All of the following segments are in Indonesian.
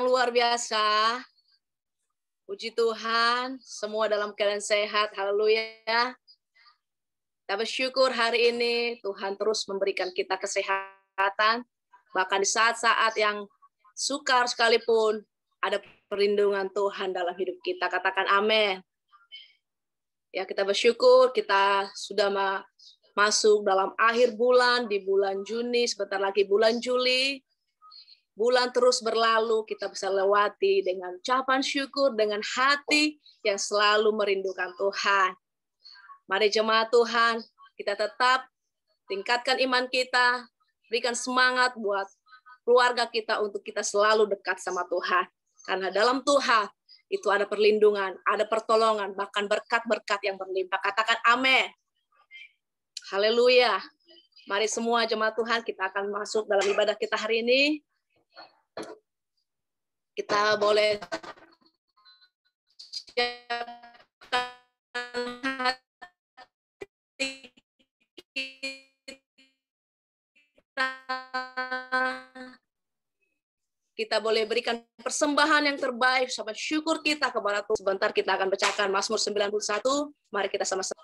luar biasa. Puji Tuhan, semua dalam keadaan sehat. Haleluya. Kita bersyukur hari ini Tuhan terus memberikan kita kesehatan. Bahkan di saat-saat yang sukar sekalipun, ada perlindungan Tuhan dalam hidup kita. Katakan amin. Ya, kita bersyukur kita sudah masuk dalam akhir bulan, di bulan Juni, sebentar lagi bulan Juli. Bulan terus berlalu, kita bisa lewati dengan ucapan syukur, dengan hati yang selalu merindukan Tuhan. Mari jemaat Tuhan, kita tetap tingkatkan iman kita, berikan semangat buat keluarga kita untuk kita selalu dekat sama Tuhan. Karena dalam Tuhan itu ada perlindungan, ada pertolongan, bahkan berkat-berkat yang berlimpah. Katakan amin. Haleluya. Mari semua jemaat Tuhan, kita akan masuk dalam ibadah kita hari ini. Kita boleh kita boleh berikan persembahan yang terbaik, sama syukur kita kepada Tuhan. Sebentar kita akan bacakan Mazmur 91. Mari kita sama-sama.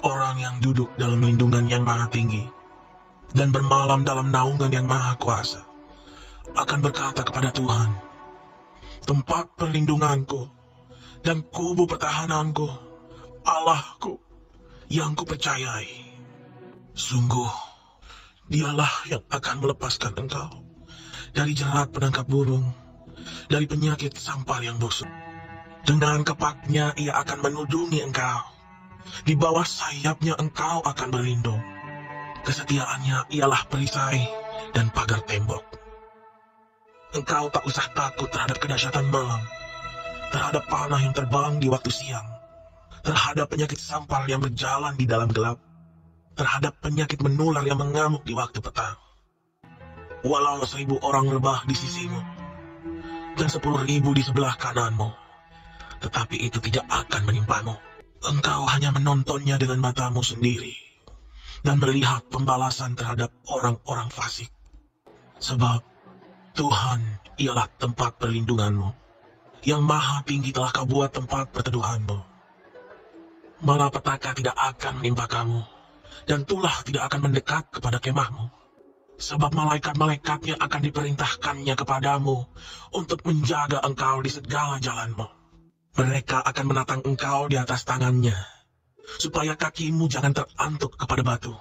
Orang yang duduk dalam lindungan yang maha tinggi dan bermalam dalam naungan yang maha kuasa akan berkata kepada Tuhan, tempat perlindunganku dan kubu pertahananku, Allahku yang kupercayai. Sungguh, dialah yang akan melepaskan engkau dari jerat penangkap burung, dari penyakit sampar yang busuk. Dengan kepaknya ia akan menudungi engkau. Di bawah sayapnya engkau akan berlindung. Kesetiaannya ialah perisai dan pagar tembok. Engkau tak usah takut terhadap kedahsyatan malam, terhadap panah yang terbang di waktu siang, terhadap penyakit sampar yang berjalan di dalam gelap, terhadap penyakit menular yang mengamuk di waktu petang. Walau 1000 orang rebah di sisimu, dan 10.000 di sebelah kananmu, tetapi itu tidak akan menimpamu. Engkau hanya menontonnya dengan matamu sendiri, dan melihat pembalasan terhadap orang-orang fasik. Sebab Tuhan ialah tempat perlindunganmu, yang maha tinggi telah kau buat tempat perteduhanmu. Malapetaka tidak akan menimpa kamu, dan tulah tidak akan mendekat kepada kemahmu. Sebab malaikat-malaikatnya akan diperintahkannya kepadamu untuk menjaga engkau di segala jalanmu. Mereka akan menatang engkau di atas tangannya, supaya kakimu jangan terantuk kepada batu.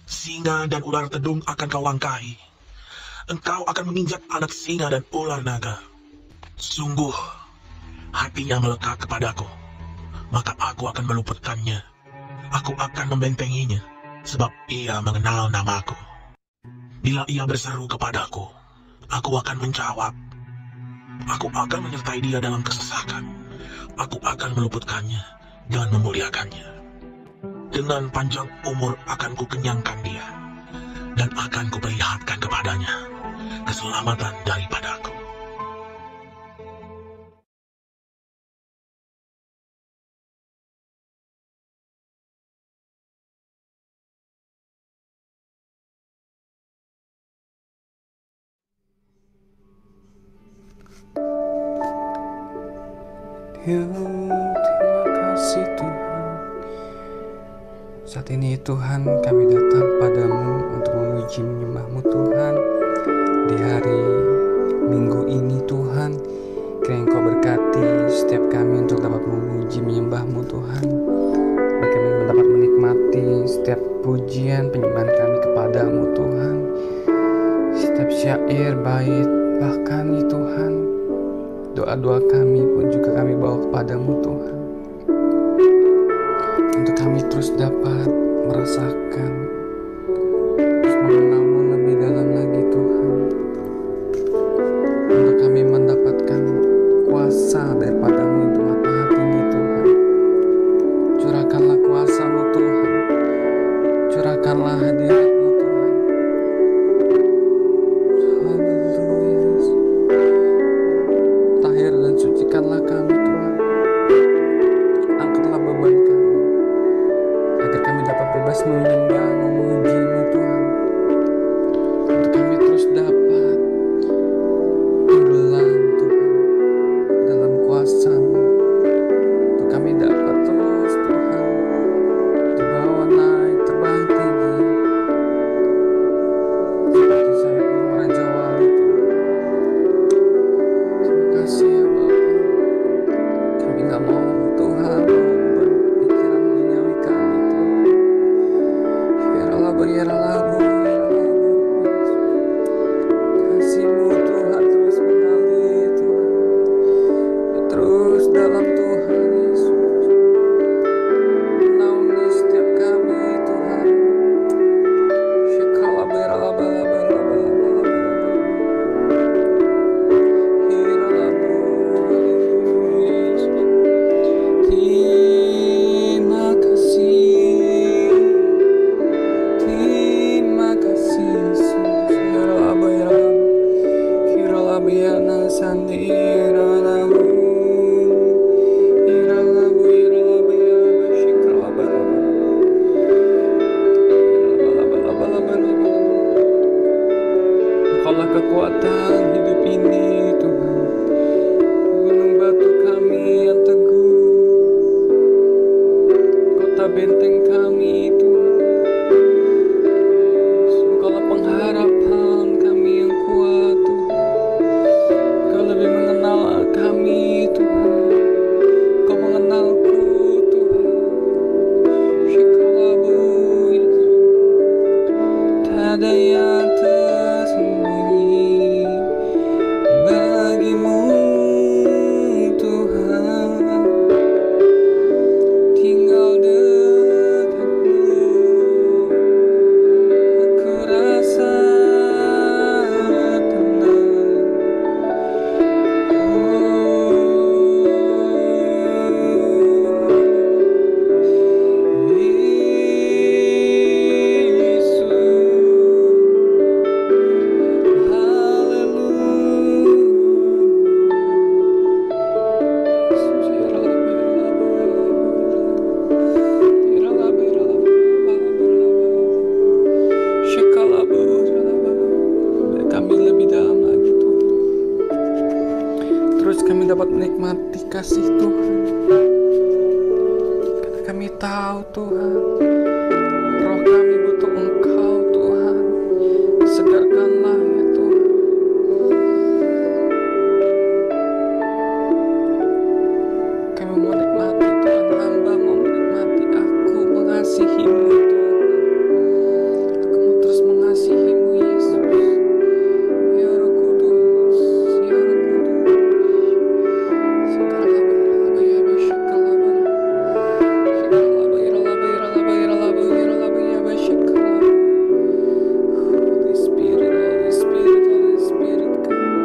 Singa dan ular tedung akan kau langkahi. Engkau akan menginjak anak singa dan ular naga. Sungguh, hatinya melekat kepadaku, maka aku akan meluputkannya. Aku akan membentenginya, sebab ia mengenal namaku. Bila ia berseru kepadaku, aku akan menjawab. Aku akan menyertai dia dalam kesesakan. Aku akan meluputkannya dan memuliakannya. Dengan panjang umur akan kukenyangkan dia, dan akan kuperlihatkan kepadanya keselamatan daripadaku. Terima kasih Tuhan. Saat ini Tuhan, kami datang padamu untuk memuji menyembah-Mu Tuhan. Di hari Minggu ini Tuhan, kiranya Engkau berkati setiap kami untuk dapat memuji menyembah-Mu Tuhan. Biar kami dapat menikmati setiap pujian penyembahan kami kepadamu Tuhan. Setiap syair, bait, bahkan ya Tuhan, doa-doa kami pun juga kami bawa kepadamu Tuhan, untuk kami terus dapat merasakan, terus mengenal-Mu lebih dalam lagi Tuhan, untuk kami mendapatkan kuasa daripada-Mu untuk maha tinggi Tuhan. Curahkanlah kuasa-Mu Tuhan, curahkanlah hadirat-Mu Tuhan. Haleluya. Kami gak mau Tuhan mau berpikiran duniawi kami Tuhan. Ya Rabb, ya Rabb, ya Rabb. Kasih-Mu Tuhan terus mengalir Tuhan. Ya, terus dalam Tuhan Yesus. Menaungi setiap kami Tuhan. Syekala berala bala bala bala bala bala. Hiralamu Yesus. Terima kasih. Terima kasih Yesus. Hiralamu hiralamu. Hiralamu ya nasandi hiralamu. Hiralamu hiralamu ya syekala bala bala. Engkaulah kekuatan hidup ini Tuhan. Gunung batu kami yang teguh, kota benteng kami Tuhan. Engkaulah pengharapan kami yang kuat Tuhan. Engkau lebih mengenal kami Tuhan. Engkau mengenalku Tuhan. Syekalabu Yesus. Tak ada yang tersembunyi bagimu Tuhan. Tinggal dekatmu aku rasa tenang. Kami lebih dalam lagi Tuhan. Terus kami dapat menikmati kasih Tuhan. Karena kami tahu Tuhan, roh kami butuh Engkau Tuhan. Segarkanlah ya Tuhan. Kami mau menikmati Tuhan, hamba mau menikmati, aku mengasihi-Mu Tuhan. Aku mau terus mengasihi-Mu Yesus. Ya Roh Kudus, ya Roh Kudus. Sekarang ya bersyukurlah. Holy Spirit, Holy Spirit, Holy Spirit, come.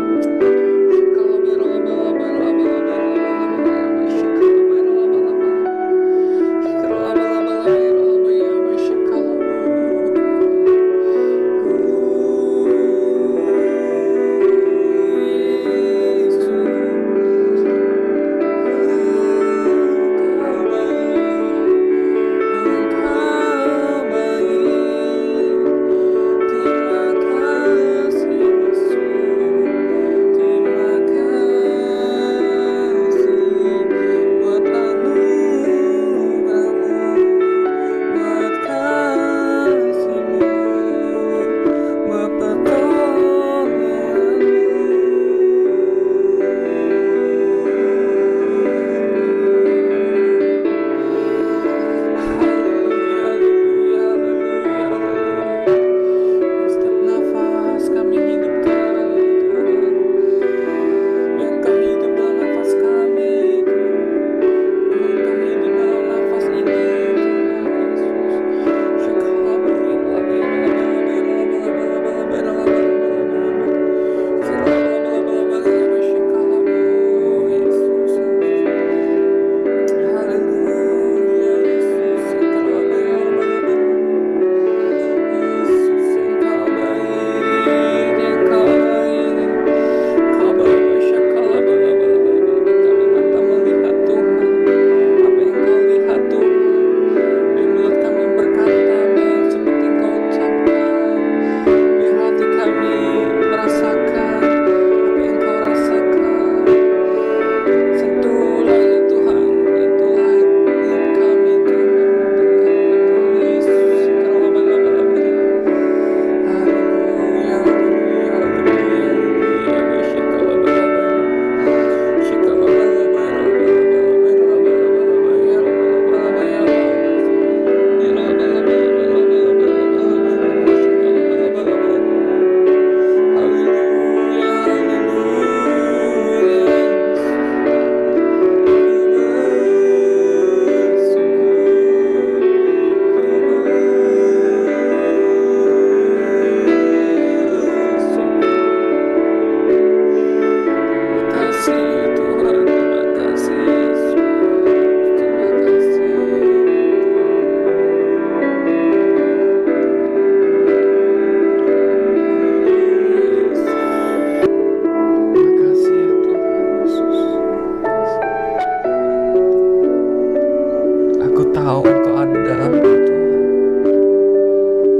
tahu Engkau ada dalamku Tuhan.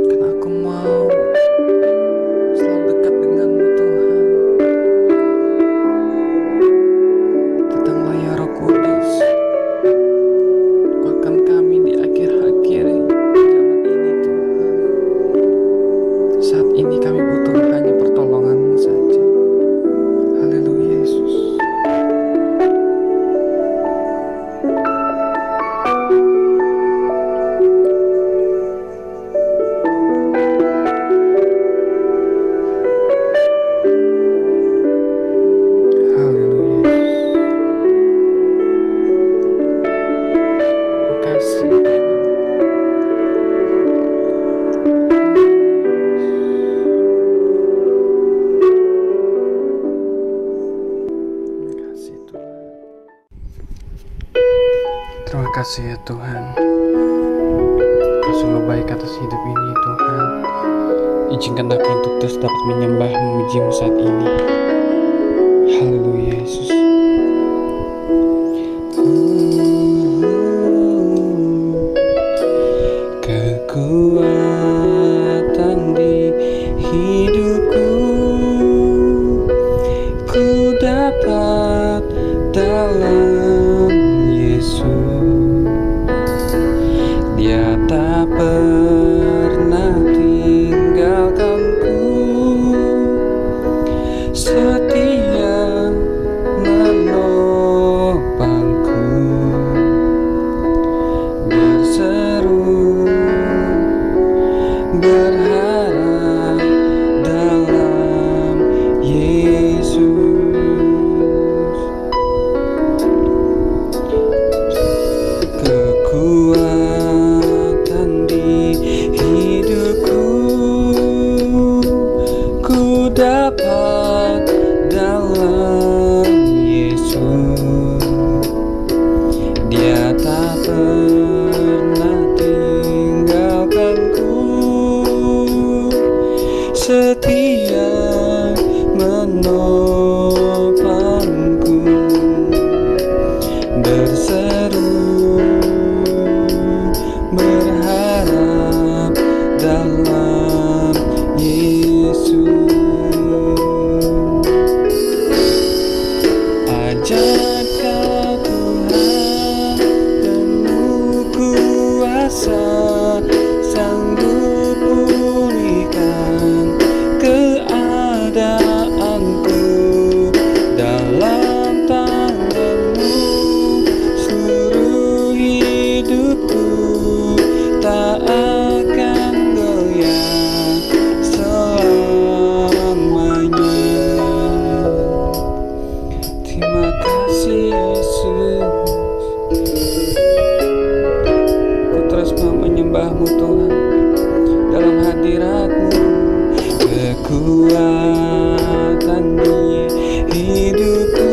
Karena aku mau selalu dekat denganmu Tuhan. Datanglah ya Roh Kudus, kuatkan kami di akhir-akhir zaman ini Tuhan. Saat ini kami butuh hanya pertolongan-Mu saja. Haleluya Yesus. Haleluya Yesus. Terima kasih Tuhan. Terima kasih ya Tuhan. Kau sungguh baik atas hidup ini Tuhan. Izinkan aku untuk terus dapat menyembah memuji-Mu saat ini. Haleluya Yesus. Kekuatan di hidupku ku dapat dalam Yesus. Dia tak pernah tinggalkanku, setia menopangku, berseru berharap dalam Yesus. Kekuatan di hidupku ku dapat dalam Yesus. Dia tak pernah tinggalkanku, setia menopangku, berseru berharap dalam Yesus. Ajarkan Tuhan penuh kuasa, sanggup pulihkan keadaanku. Dalam tangan-Mu seluruh hidupku tak akan goyah selamanya. Terima kasih Yesus. Ku terus mau menyembah-Mu Tuhan dalam hadirat-Mu. Kekuatan di hidupku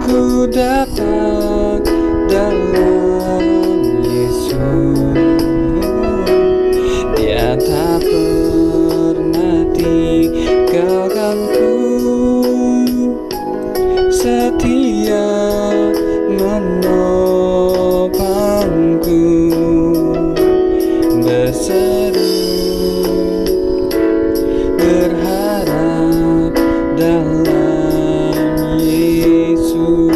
ku dapat dalam Yesus. Dia tak pernah tinggalkanku, setia menopangku, berseru berharap dalam Yesus.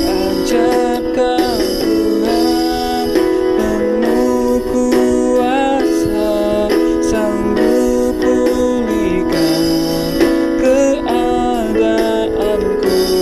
Ajarkan Tuhan penuh kuasa, sanggup pulihkan keadaanku.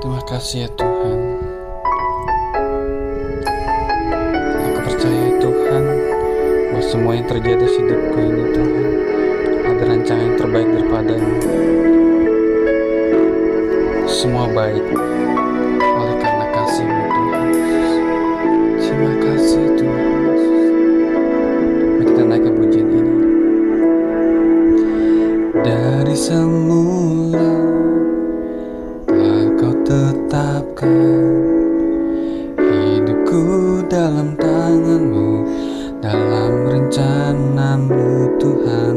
Terima kasih ya Tuhan. Aku percaya ya Tuhan, bahwa semua yang terjadi di hidupku ini Tuhan, ada rancangan yang terbaik daripada-Mu. Semua baik oleh karena kasih-Mu Tuhan. Terima kasih Tuhan. Mari kita naikkan pujian ini. Dari semula telah Kau tetapkan hidupku dalam tangan-Mu, dalam rencana-Mu Tuhan.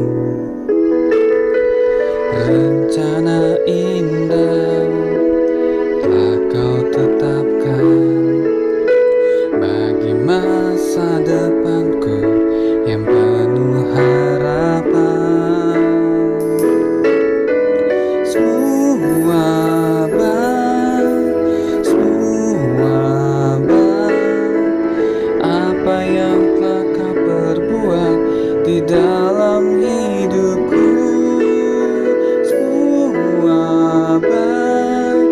Rencana indah telah Kau tetapkan bagi masa depanku yang penuh harapan. Semua baik apa yang telah Kau perbuat di dalam hidupku. Semua baik,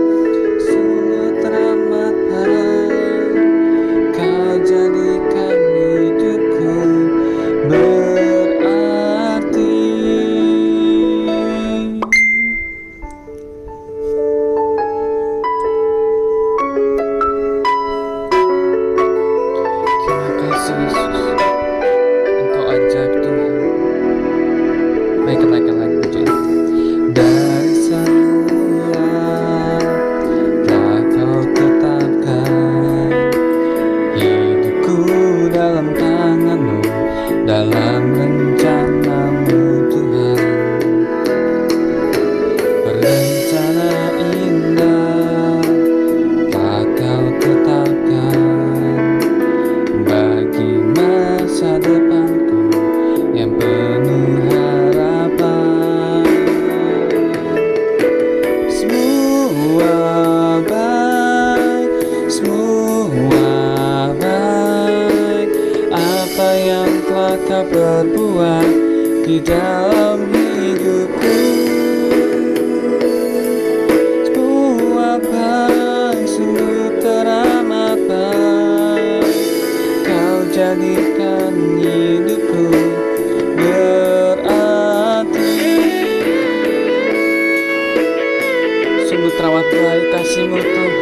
sungguh teramat baik. Kau jadikan hidupku berarti. Terima kasih Yesus, Engkau ajaib Tuhan. Baik, naikkan lagi pujian. Dari semula telah Kau tetapkan hidupku dalam tangan-Mu, dalam rencana-Mu Tuhan. Rencana indah telah Kau tetapkan bagi masa depanku yang penuh harapan. Semua baik apa yang telah Kau perbuat di dalam hidupku. Semua baik, sungguh teramat baik. Kau jadikan hidupku berarti. Sungguh teramat baik kasih-Mu Tuhan.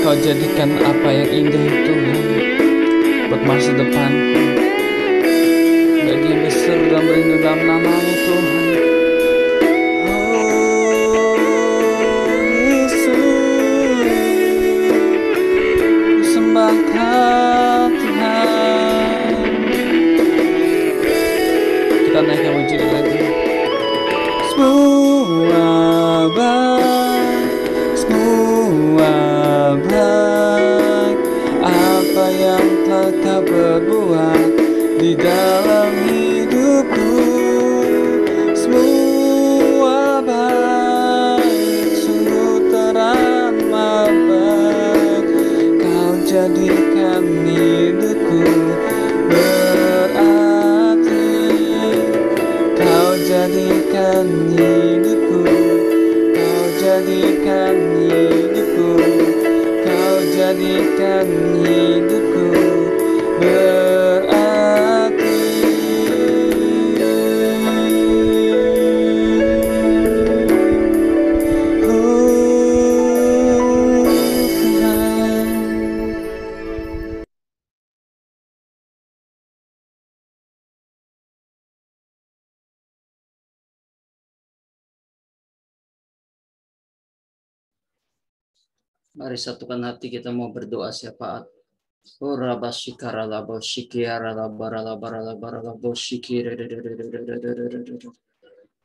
Kau jadikan apa yang indah Tuhan buat masa depanku, bagi yang berseru dan merindu dalam nama-Mu Tuhan. Oh Yesus, sembahkan Tuhan. Kita naikkan pujian lagi. Semua baik apa yang telah Kau perbuat di dalam hidupku. Semua baik, sungguh teramat baik. Kau jadikan hidupku berarti. Kau jadikan hidupku, Kau jadikan hidupku, Kau jadikan hidupku berarti. Tuhan. Mari satukan hati, kita mau berdoa syafaat. Ora basikara labo shikiara labara labara labara labo shikira.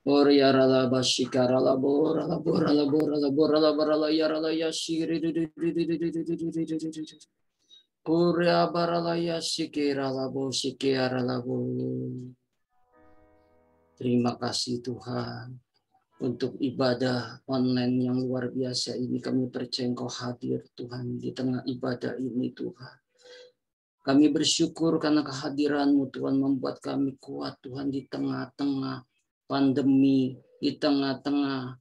Ora la basikara labora labora labora labora labara la yara la yashiri. Ora bara la yashikira labo shikiara labo. Terima kasih Tuhan untuk ibadah online yang luar biasa ini. Kami percaya Engkau hadir Tuhan di tengah ibadah ini Tuhan. Kami bersyukur karena kehadiran-Mu Tuhan membuat kami kuat Tuhan di tengah-tengah pandemi, di tengah-tengah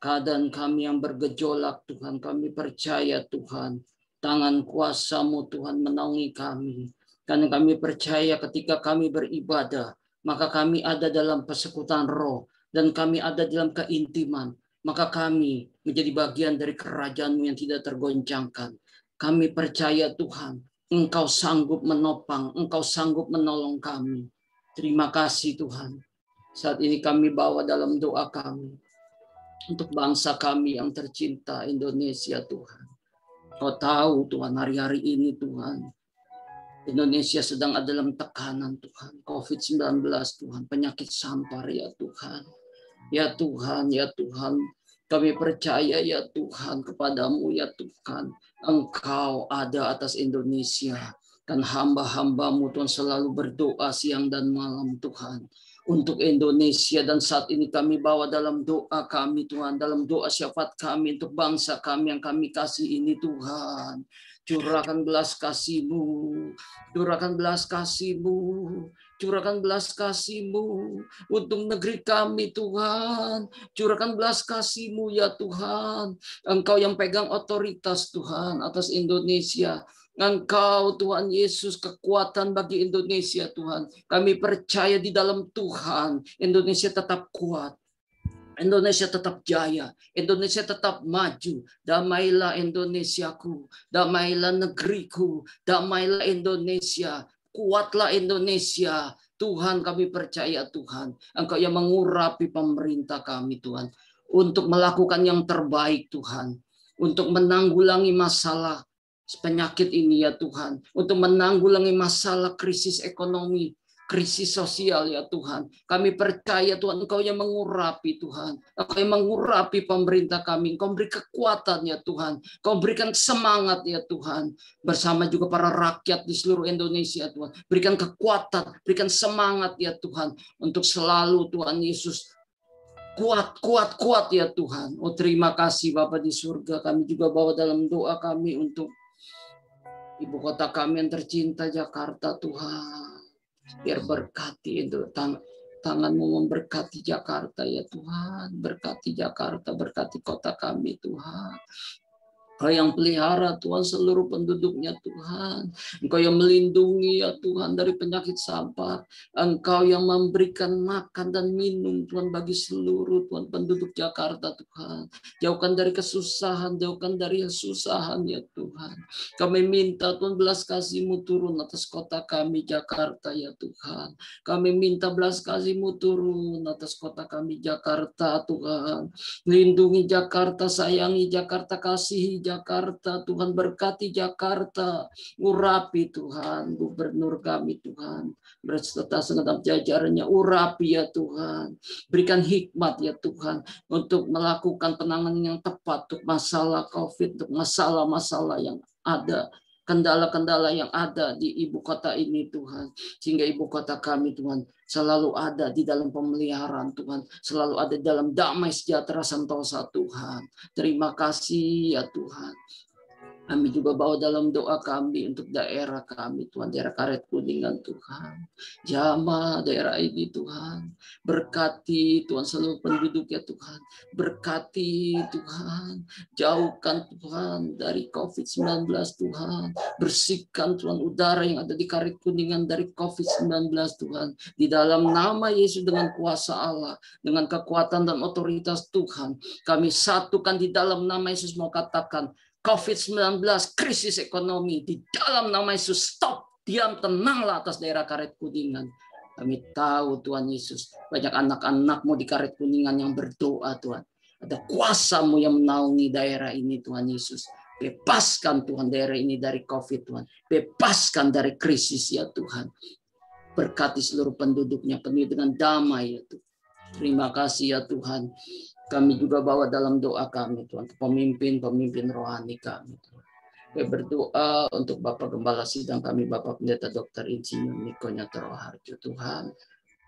keadaan kami yang bergejolak Tuhan, kami percaya Tuhan, tangan kuasa-Mu Tuhan menaungi kami. Karena kami percaya ketika kami beribadah, maka kami ada dalam persekutuan roh, dan kami ada dalam keintiman, maka kami menjadi bagian dari kerajaan-Mu yang tidak tergoncangkan. Kami percaya Tuhan, Engkau sanggup menopang, Engkau sanggup menolong kami. Terima kasih Tuhan. Saat ini kami bawa dalam doa kami untuk bangsa kami yang tercinta Indonesia Tuhan. Kau tahu Tuhan, hari-hari ini Tuhan, Indonesia sedang ada dalam tekanan Tuhan. COVID-19 Tuhan, penyakit sampar ya Tuhan. Ya Tuhan, ya Tuhan, kami percaya ya Tuhan kepadamu ya Tuhan. Engkau ada atas Indonesia. Dan hamba-hambamu Tuhan selalu berdoa siang dan malam Tuhan. Untuk Indonesia, dan saat ini kami bawa dalam doa kami Tuhan, dalam doa syafaat kami untuk bangsa kami yang kami kasih ini Tuhan. Curahkan belas kasih-Mu, curahkan belas kasih-Mu, curahkan belas kasih-Mu untuk negeri kami Tuhan. Curahkan belas kasih-Mu ya Tuhan. Engkau yang pegang otoritas Tuhan atas Indonesia. Engkau Tuhan Yesus kekuatan bagi Indonesia Tuhan. Kami percaya di dalam Tuhan Indonesia tetap kuat. Indonesia tetap jaya, Indonesia tetap maju. Damailah Indonesiaku, damailah negeriku, damailah Indonesia, kuatlah Indonesia. Tuhan kami percaya Tuhan, Engkau yang mengurapi pemerintah kami Tuhan, untuk melakukan yang terbaik Tuhan, untuk menanggulangi masalah penyakit ini ya Tuhan, untuk menanggulangi masalah krisis ekonomi, krisis sosial ya Tuhan. Kami percaya Tuhan, Engkau yang mengurapi Tuhan, Engkau yang mengurapi pemerintah kami, Engkau beri kekuatan ya Tuhan, Engkau berikan semangat ya Tuhan, bersama juga para rakyat di seluruh Indonesia Tuhan, berikan kekuatan, berikan semangat ya Tuhan, untuk selalu Tuhan Yesus kuat ya Tuhan. Oh terima kasih Bapa di surga, kami juga bawa dalam doa kami untuk ibu kota kami yang tercinta Jakarta Tuhan. Biar berkati itu tangan-Mu memberkati Jakarta ya Tuhan. Berkati Jakarta, berkati kota kami Tuhan. Engkau yang pelihara Tuhan seluruh penduduknya Tuhan. Engkau yang melindungi ya Tuhan dari penyakit sampar. Engkau yang memberikan makan dan minum Tuhan bagi seluruh Tuhan penduduk Jakarta Tuhan. Jauhkan dari kesusahan, jauhkan dari kesusahan ya Tuhan. Kami minta Tuhan belas kasih-Mu turun atas kota kami Jakarta ya Tuhan. Kami minta belas kasih-Mu turun atas kota kami Jakarta Tuhan. Lindungi Jakarta, sayangi Jakarta, kasihi Jakarta, Tuhan berkati Jakarta, urapi Tuhan, gubernur kami Tuhan, berserta segenap jajarannya, urapi ya Tuhan, berikan hikmat ya Tuhan, untuk melakukan penanganan yang tepat untuk masalah COVID, untuk masalah-masalah yang ada, kendala-kendala yang ada di ibu kota ini Tuhan, sehingga ibu kota kami Tuhan selalu ada di dalam pemeliharaan Tuhan, selalu ada dalam damai sejahtera sentosa Tuhan. Terima kasih ya Tuhan. Kami juga bawa dalam doa kami untuk daerah kami Tuhan, daerah Karet Kuningan Tuhan. Jamah daerah ini Tuhan. Berkati Tuhan seluruh penduduk ya Tuhan. Berkati Tuhan. Jauhkan Tuhan dari COVID-19 Tuhan. Bersihkan Tuhan udara yang ada di Karet Kuningan dari COVID-19 Tuhan. Di dalam nama Yesus dengan kuasa Allah. Dengan kekuatan dan otoritas Tuhan. Kami satukan di dalam nama Yesus mau katakan. COVID-19, krisis ekonomi, di dalam nama Yesus, stop, diam, tenanglah atas daerah Karet Kuningan. Kami tahu Tuhan Yesus, banyak anak-anak-Mu di Karet Kuningan yang berdoa Tuhan. Ada kuasa-Mu yang menaungi daerah ini Tuhan Yesus. Bebaskan Tuhan daerah ini dari COVID Tuhan. Bebaskan dari krisis ya Tuhan. Berkati seluruh penduduknya penuh dengan damai ya Tuhan. Terima kasih ya Tuhan. Kami juga bawa dalam doa kami Tuhan, pemimpin rohani kami Tuhan. Kami berdoa untuk Bapak Gembala Sidang kami, Bapak Pendeta Dr. Insinyur Niko Nyatro Harjo Tuhan.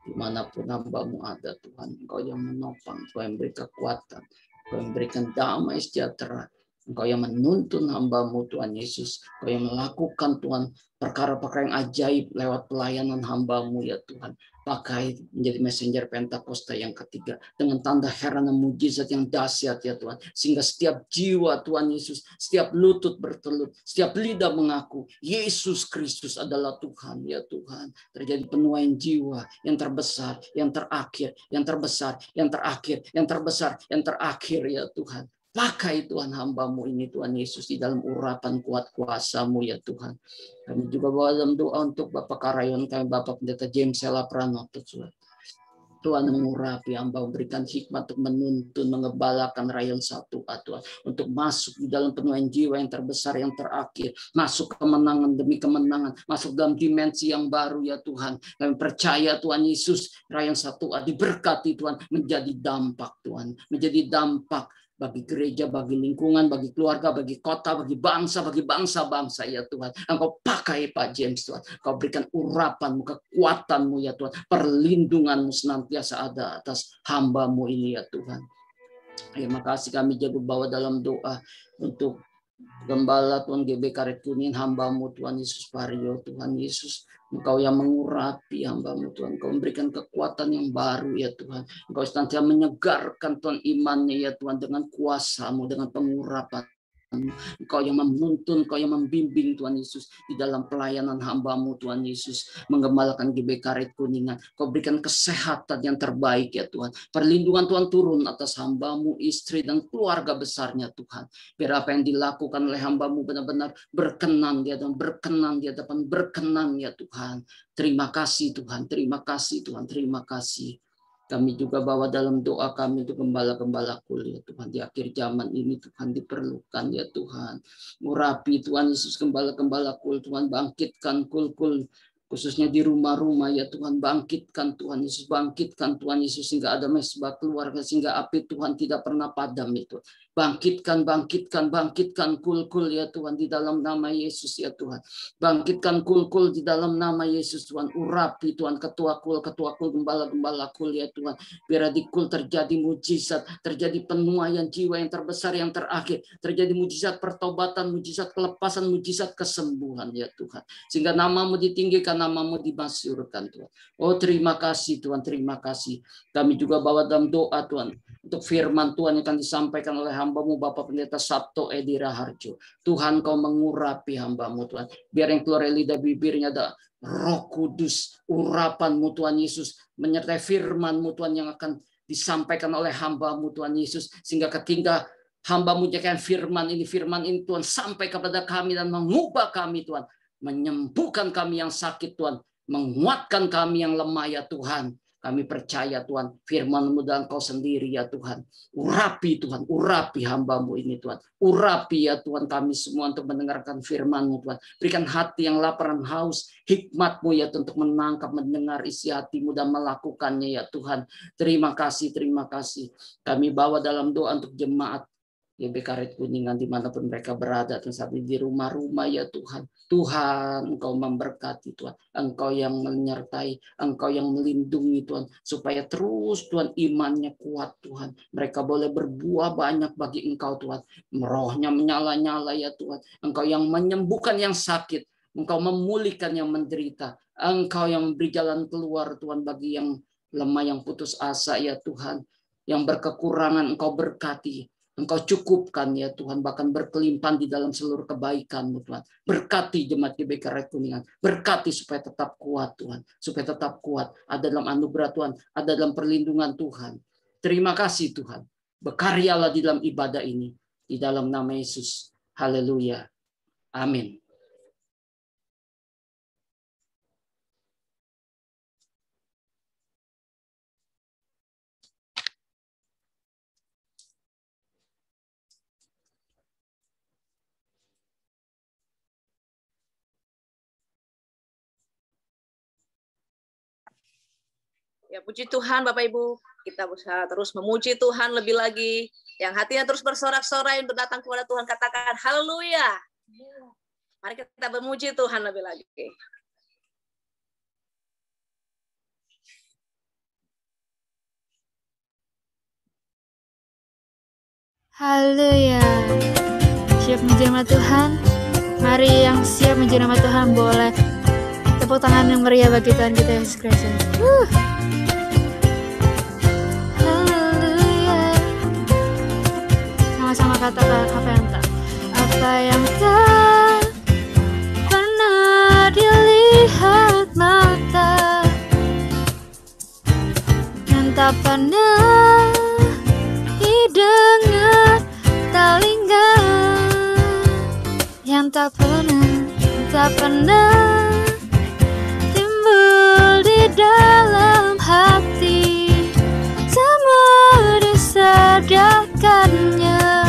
Dimanapun hamba-Mu ada Tuhan, Engkau yang menopang, Engkau yang memberi kekuatan, Engkau yang memberikan damai sejahtera. Engkau yang menuntun hamba-Mu Tuhan Yesus. Engkau yang melakukan Tuhan perkara-perkara yang ajaib lewat pelayanan hamba-Mu ya Tuhan. Pakai menjadi messenger Pentakosta yang ketiga dengan tanda heran dan mujizat yang dahsyat ya Tuhan, sehingga setiap jiwa Tuhan Yesus, setiap lutut bertelut, setiap lidah mengaku Yesus Kristus adalah Tuhan ya Tuhan. Terjadi penuaian jiwa yang terbesar, yang terakhir, yang terbesar, yang terakhir, yang terbesar, yang terakhir ya Tuhan. Pakai Tuhan hamba-Mu ini Tuhan Yesus di dalam urapan kuat kuasa-Mu ya Tuhan. Kami juga bawa dalam doa untuk Bapak Karayon kami, Bapak Pendeta James Sela Pranoto Tuhan. Tuhan mengurapi hamba, memberikan hikmat untuk menuntun, mengebalakan rayon 1A Tuhan. Untuk masuk di dalam penuaian jiwa yang terbesar, yang terakhir. Masuk kemenangan demi kemenangan. Masuk dalam dimensi yang baru ya Tuhan. Kami percaya Tuhan Yesus, rayon 1A diberkati Tuhan. Menjadi dampak Tuhan. Menjadi dampak bagi gereja, bagi lingkungan, bagi keluarga, bagi kota, bagi bangsa-bangsa ya Tuhan. Engkau pakai Pak James Tuhan. Engkau berikan urapan-Mu, kekuatan-Mu ya Tuhan. Perlindungan-Mu senantiasa ada atas hamba-Mu ini ya Tuhan. Terima kasih kami jaga bawa dalam doa untuk Gembala Tuhan GB Karet Kuning, hamba-Mu Tuhan Yesus Vario, Tuhan Yesus. Engkau yang mengurapi hamba-Mu Tuhan. Engkau memberikan kekuatan yang baru ya Tuhan. Engkau senantiasa menyegarkan Tuhan imannya ya Tuhan dengan kuasa-Mu, dengan pengurapan. Engkau yang menuntun, Engkau yang membimbing Tuhan Yesus di dalam pelayanan hamba-Mu Tuhan Yesus, menggembalakan GB Karet Kuningan. Kau berikan kesehatan yang terbaik ya Tuhan. Perlindungan Tuhan turun atas hamba-Mu, istri dan keluarga besarnya Tuhan. Biar apa yang dilakukan oleh hamba-Mu benar-benar berkenan di hadapan, berkenan ya Tuhan. Terima kasih Tuhan, terima kasih Tuhan, terima kasih. Kami juga bawa dalam doa kami untuk gembala-gembala kul ya Tuhan. Di akhir zaman ini Tuhan diperlukan ya Tuhan. Murapi Tuhan Yesus, gembala-gembala kul Tuhan, bangkitkan kul-kul khususnya di rumah-rumah ya Tuhan. Bangkitkan Tuhan Yesus, bangkitkan Tuhan Yesus sehingga ada mesbah keluarga, sehingga api Tuhan tidak pernah padam itu. Bangkitkan kul-kul ya Tuhan di dalam nama Yesus ya Tuhan. Bangkitkan kul-kul di dalam nama Yesus Tuhan. Urapi Tuhan ketua kul, gembala-gembala kul ya Tuhan. Biar di kul terjadi mujizat, terjadi penuaian jiwa yang terbesar yang terakhir. Terjadi mujizat pertobatan, mujizat kelepasan, mujizat kesembuhan ya Tuhan. Sehingga nama-Mu ditinggikan, nama-Mu dimasyurkan Tuhan. Oh terima kasih Tuhan, terima kasih. Kami juga bawa dalam doa Tuhan. Untuk firman Tuhan yang akan disampaikan oleh hamba-Mu Bapak Pendeta Sabto Edi Raharjo. Tuhan Kau mengurapi hamba-Mu Tuhan. Biar yang keluar dari lidah bibirnya ada Roh Kudus, urapan-Mu Tuhan Yesus, menyertai firman-Mu Tuhan yang akan disampaikan oleh hamba-Mu Tuhan Yesus. Sehingga ketika hamba-Mu jadikan firman ini Tuhan sampai kepada kami dan mengubah kami Tuhan. Menyembuhkan kami yang sakit Tuhan. Menguatkan kami yang lemah ya Tuhan. Kami percaya Tuhan, firman-Mu dan Kau sendiri ya Tuhan. Urapi Tuhan, urapi hamba-Mu ini Tuhan. Urapi ya Tuhan kami semua untuk mendengarkan firman-Mu Tuhan. Berikan hati yang lapar dan haus, hikmat-Mu ya Tuhan untuk menangkap, mendengar isi hati-Mu dan melakukannya ya Tuhan. Terima kasih, terima kasih. Kami bawa dalam doa untuk jemaat GB Karet Kuningan dimanapun mereka berada Tuhan, saat ini di rumah-rumah ya Tuhan. Tuhan Engkau memberkati Tuhan, Engkau yang menyertai, Engkau yang melindungi Tuhan, supaya terus Tuhan imannya kuat Tuhan. Mereka boleh berbuah banyak bagi Engkau Tuhan. Rohnya menyala-nyala ya Tuhan. Engkau yang menyembuhkan yang sakit, Engkau memulihkan yang menderita, Engkau yang memberi jalan keluar Tuhan bagi yang lemah, yang putus asa ya Tuhan. Yang berkekurangan Engkau berkati. Engkau cukupkan ya Tuhan, bahkan berkelimpahan di dalam seluruh kebaikan-Mu Tuhan. Berkati jemaat GB Karet Kuningan, berkati supaya tetap kuat Tuhan, supaya tetap kuat, ada dalam anugerah Tuhan, ada dalam perlindungan Tuhan. Terima kasih Tuhan, berkaryalah di dalam ibadah ini, di dalam nama Yesus. Haleluya. Amin. Ya, puji Tuhan Bapak Ibu, kita berusaha terus memuji Tuhan lebih lagi. Yang hatinya terus bersorak-sorai untuk datang kepada Tuhan, katakan haleluya. Mari kita memuji Tuhan lebih lagi. Haleluya. siap menjamah Tuhan? Mari yang siap menjamah Tuhan boleh tepuk tangan yang meriah bagi Tuhan kita Yesus Kristus. Haleluya. Sama-sama katakan apa yang tak pernah dilihat mata, yang tak pernah didengar telinga, yang tak pernah timbul di dalam hati, semua disediakannya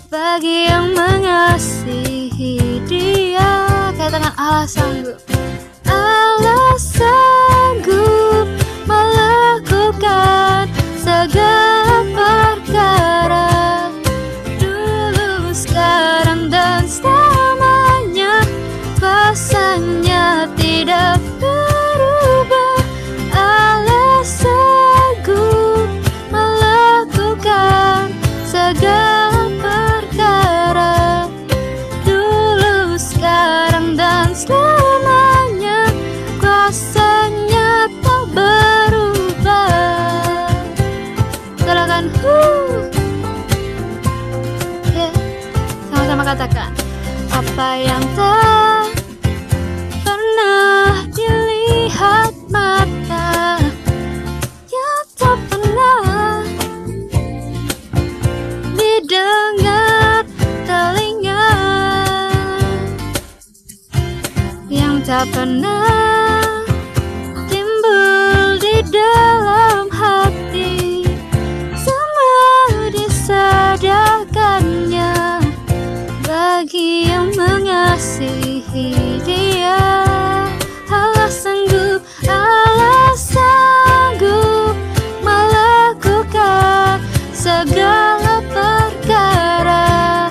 bagi yang mengasihi Dia. Katakan Allah sanggup melakukan segala perkara, dulu, sekarang, dan selamanya. Kuasanya tidak berubah. Allah sanggup melakukan segala perkara, dulu, sekarang, dan selamanya. Kuasanya tak berubah. Katakan sama-sama katakan, apa yang tak pernah dilihat mata, yang tak pernah didengar telinga, yang tak pernah timbul di dalam hati, semua disediakannya bagi yang mengasihi Dia. Allah sanggup melakukan segala perkara,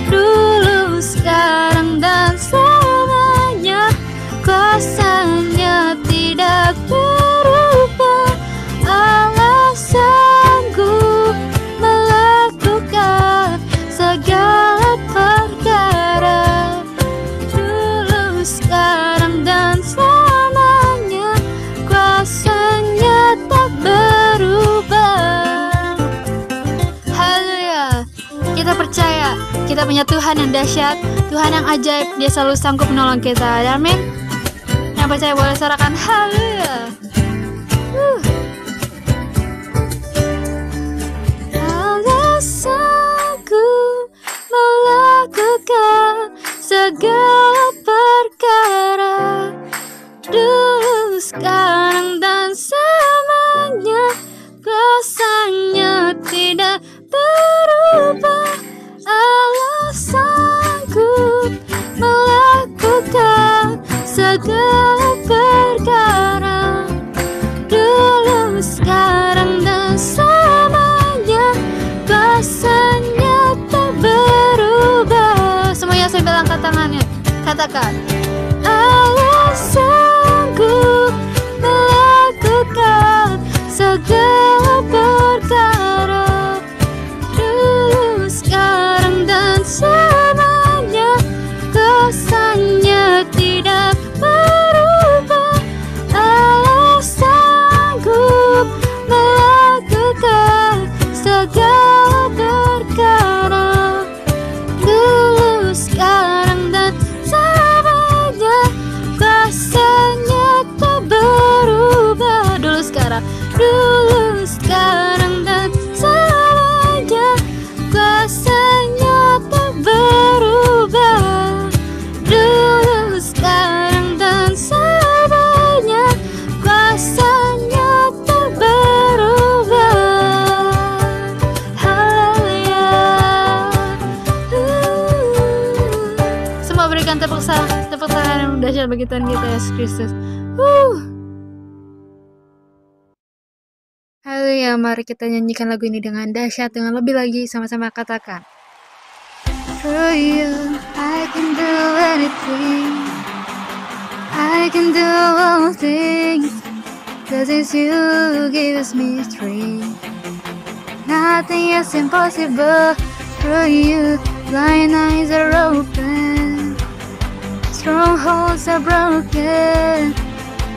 dulu, sekarang, dan selamanya. Kuasanya tidak berubah. Allah sanggup melakukan segala perkara, dulu, sekarang, dan selamanya. Kuasanya tak berubah. Haleluya. Kita percaya kita punya Tuhan yang dahsyat, Tuhan yang ajaib. Dia selalu sanggup menolong kita. Amin. Yang percaya boleh sorakan haleluya. Allah sanggup melakukan segala perkara, dulu, sekarang, dan selamanya. Kuasanya tidak berubah. Allah sanggup melakukan segala perkara, dulu, sekarang, dan selamanya. Kuasanya tak berubah. Semuanya saya bilang angkat tangannya. Katakan, Allah sanggup melakukan segala perkara, dulu, sekarang, dan selamanya. Kuasanya tidak berubah. Allah sanggup melakukan segala perkara, dulu, sekarang, dan selamanya. Kuasanya tak berubah. Dulu, sekarang, dan selamanya. Kuasanya tak berubah. Dulu, sekarang, dan selamanya. Kuasanya tak berubah. Haleluya. Semua berikan tepuk tangan yang dahsyat bagi Tuhan kita Yesus Kristus. Haleluya. Mari kita nyanyikan lagu ini dengan dahsyat, dengan lebih lagi. Sama-sama katakan, through you I can do anything, I can do all things, 'cause it's you who gives me strength. Nothing is impossible. Through you blind eyes are open, strongholds are broken.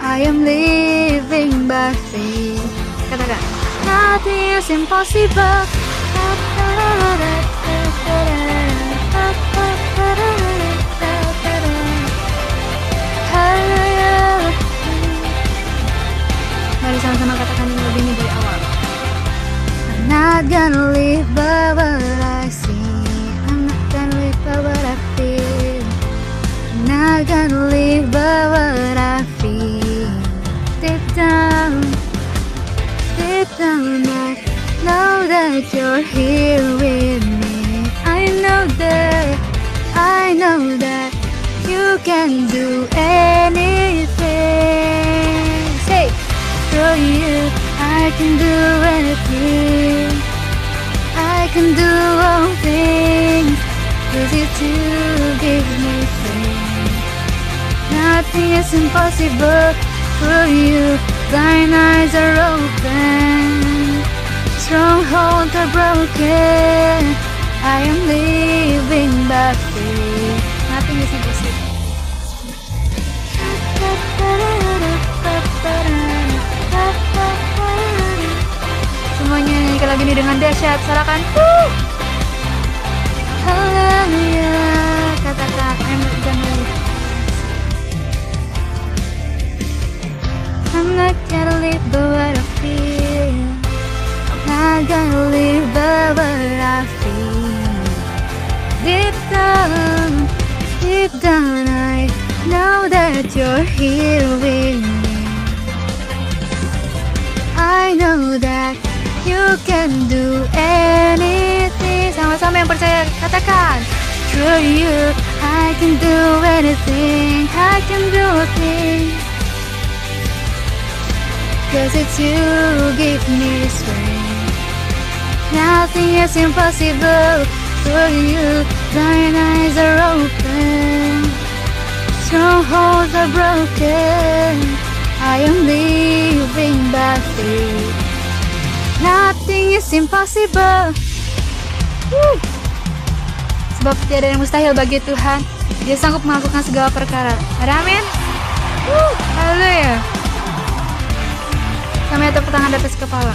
I am living by faith. Katakan, nothing is impossible. Mari sama-sama katakan yang lebih ini dari awal. I'm not gonna live by what I see, I'm not gonna live by what I feel, I'm not gonna live by what I feel. Deep down I know that you're here with me. I know that you can do anything. Say, through you I can do anything, I can do all things, 'cause you give me strength. Nothing is impossible for you. Blind eyes are open, strongholds are broken. I am living by faith. Nothing is impossible. Semuanya nyanyikan lagu ini dengan dahsyat. Silakan. Haleluya. Katakan, I'm not gonna live by what I feel, I'm not gonna live by what I feel. Deep down I know that you're here with me. I know that you can do anything. Sama-sama yang percaya katakan, through you I can do anything, I can do things, 'cause it's you give me strength. Nothing is impossible for you. Blind eyes are open, strongholds are broken. I am living by faith. Nothing is impossible. Sebab tiada yang mustahil bagi Tuhan. Dia sanggup melakukan segala perkara. Ada amin? Haleluya. Kami tepuk tangan di atas kepala.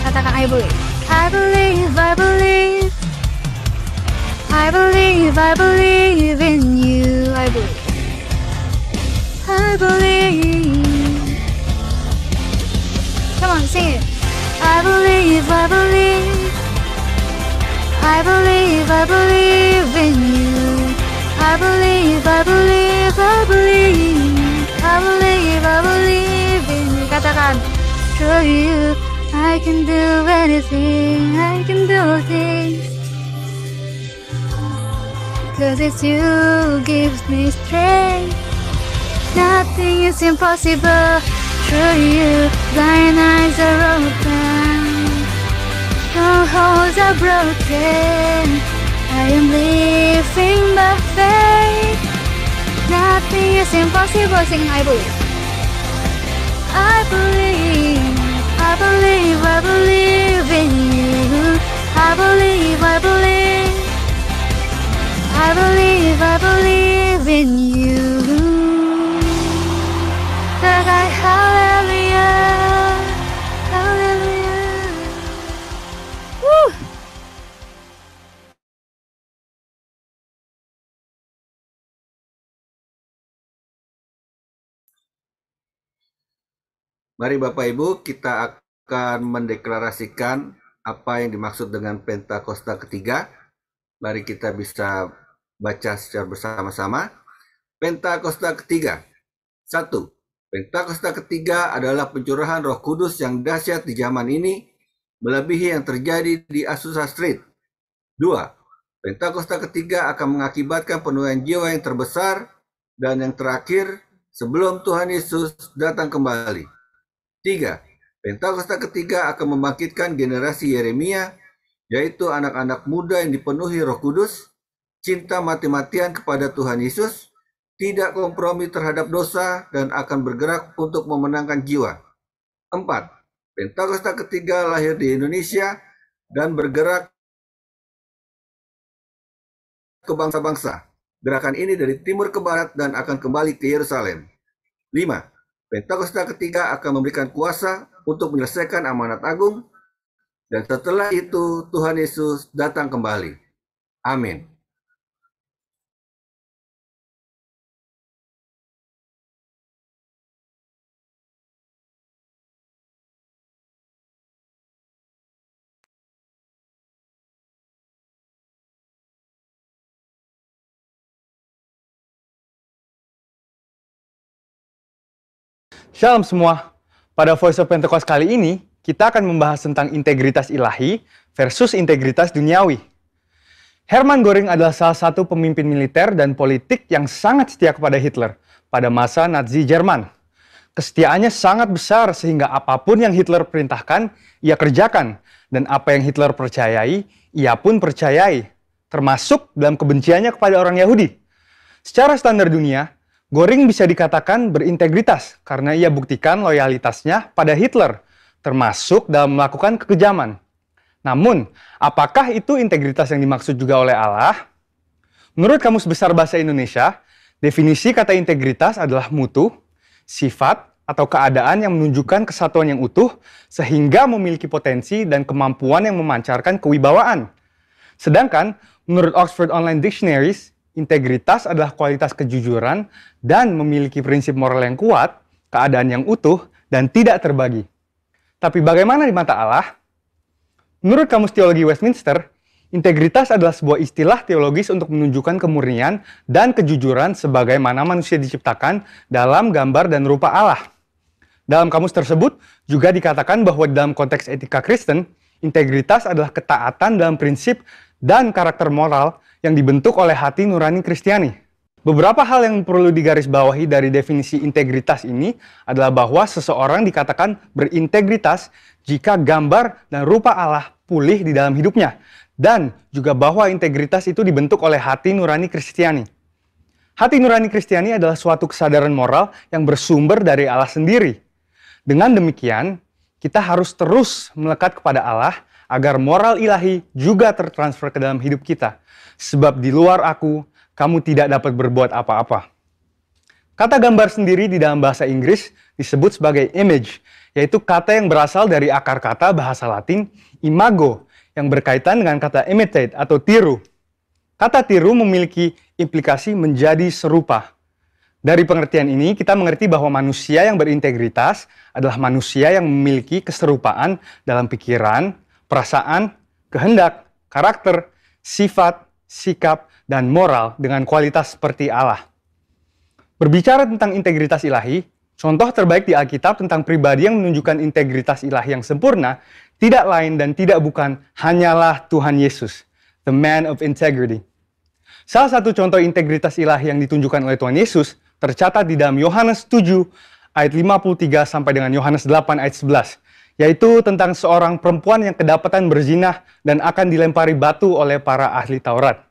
Katakan, I believe. I believe, I believe. I believe, I believe in you. I believe. I believe. Come on, sing it. I believe, I believe. I believe, I believe in you. I believe, I believe, I believe. I believe, I believe in you. Katakan, through you I can do anything, I can do things, 'cause it's you gives me strength. Nothing is impossible through you. Blind eyes are open, strongholds are broken. I am living by faith. Nothing is impossible. Sing, I believe. I believe, I believe, I believe in you. I believe, I believe. I believe, I believe in you. Hallelujah, hallelujah. Woo. Mari Bapak Ibu, kita akan mendeklarasikan apa yang dimaksud dengan Pentakosta ketiga. Mari kita bisa baca secara bersama-sama. Pentakosta ketiga. 1. Pentakosta ketiga adalah pencurahan Roh Kudus yang dahsyat di zaman ini, melebihi yang terjadi di Azusa Street. 2. Pentakosta ketiga akan mengakibatkan penuaian jiwa yang terbesar dan yang terakhir sebelum Tuhan Yesus datang kembali. 3. Pentakosta ketiga akan membangkitkan generasi Yeremia, yaitu anak-anak muda yang dipenuhi Roh Kudus, cinta mati-matian kepada Tuhan Yesus, tidak kompromi terhadap dosa, dan akan bergerak untuk memenangkan jiwa. 4. Pentakosta ketiga lahir di Indonesia dan bergerak ke bangsa-bangsa. Gerakan ini dari timur ke barat dan akan kembali ke Yerusalem. 5. Pentakosta ketiga akan memberikan kuasa untuk menyelesaikan amanat agung, dan setelah itu Tuhan Yesus datang kembali. Amin. Shalom semua. Pada Voice of Pentecost kali ini, kita akan membahas tentang integritas ilahi versus integritas duniawi. Hermann Göring adalah salah satu pemimpin militer dan politik yang sangat setia kepada Hitler pada masa Nazi Jerman. Kesetiaannya sangat besar sehingga apapun yang Hitler perintahkan, ia kerjakan. Dan apa yang Hitler percayai, ia pun percayai. Termasuk dalam kebenciannya kepada orang Yahudi. Secara standar dunia, Göring bisa dikatakan berintegritas karena ia buktikan loyalitasnya pada Hitler, termasuk dalam melakukan kekejaman. Namun, apakah itu integritas yang dimaksud juga oleh Allah? Menurut Kamus Besar Bahasa Indonesia, definisi kata integritas adalah mutu, sifat, atau keadaan yang menunjukkan kesatuan yang utuh sehingga memiliki potensi dan kemampuan yang memancarkan kewibawaan. Sedangkan, menurut Oxford Online Dictionaries, integritas adalah kualitas kejujuran dan memiliki prinsip moral yang kuat, keadaan yang utuh, dan tidak terbagi. Tapi bagaimana di mata Allah? Menurut Kamus Teologi Westminster, integritas adalah sebuah istilah teologis untuk menunjukkan kemurnian dan kejujuran sebagaimana manusia diciptakan dalam gambar dan rupa Allah. Dalam kamus tersebut juga dikatakan bahwa dalam konteks etika Kristen, integritas adalah ketaatan dalam prinsip dan karakter moral yang dibentuk oleh hati nurani Kristiani. Beberapa hal yang perlu digarisbawahi dari definisi integritas ini adalah bahwa seseorang dikatakan berintegritas jika gambar dan rupa Allah pulih di dalam hidupnya, dan juga bahwa integritas itu dibentuk oleh hati nurani Kristiani. Hati nurani Kristiani adalah suatu kesadaran moral yang bersumber dari Allah sendiri. Dengan demikian, kita harus terus melekat kepada Allah agar moral ilahi juga tertransfer ke dalam hidup kita. Sebab di luar aku, kamu tidak dapat berbuat apa-apa. Kata gambar sendiri di dalam bahasa Inggris disebut sebagai image, yaitu kata yang berasal dari akar kata bahasa Latin imago, yang berkaitan dengan kata imitate atau tiru. Kata tiru memiliki implikasi menjadi serupa. Dari pengertian ini, kita mengerti bahwa manusia yang berintegritas adalah manusia yang memiliki keserupaan dalam pikiran, perasaan, kehendak, karakter, sifat, sikap, dan moral dengan kualitas seperti Allah. Berbicara tentang integritas ilahi, contoh terbaik di Alkitab tentang pribadi yang menunjukkan integritas ilahi yang sempurna tidak lain dan tidak bukan hanyalah Tuhan Yesus, the man of integrity. Salah satu contoh integritas ilahi yang ditunjukkan oleh Tuhan Yesus tercatat di dalam Yohanes 7 ayat 53 sampai dengan Yohanes 8 ayat 11, yaitu tentang seorang perempuan yang kedapatan berzinah dan akan dilempari batu oleh para ahli Taurat.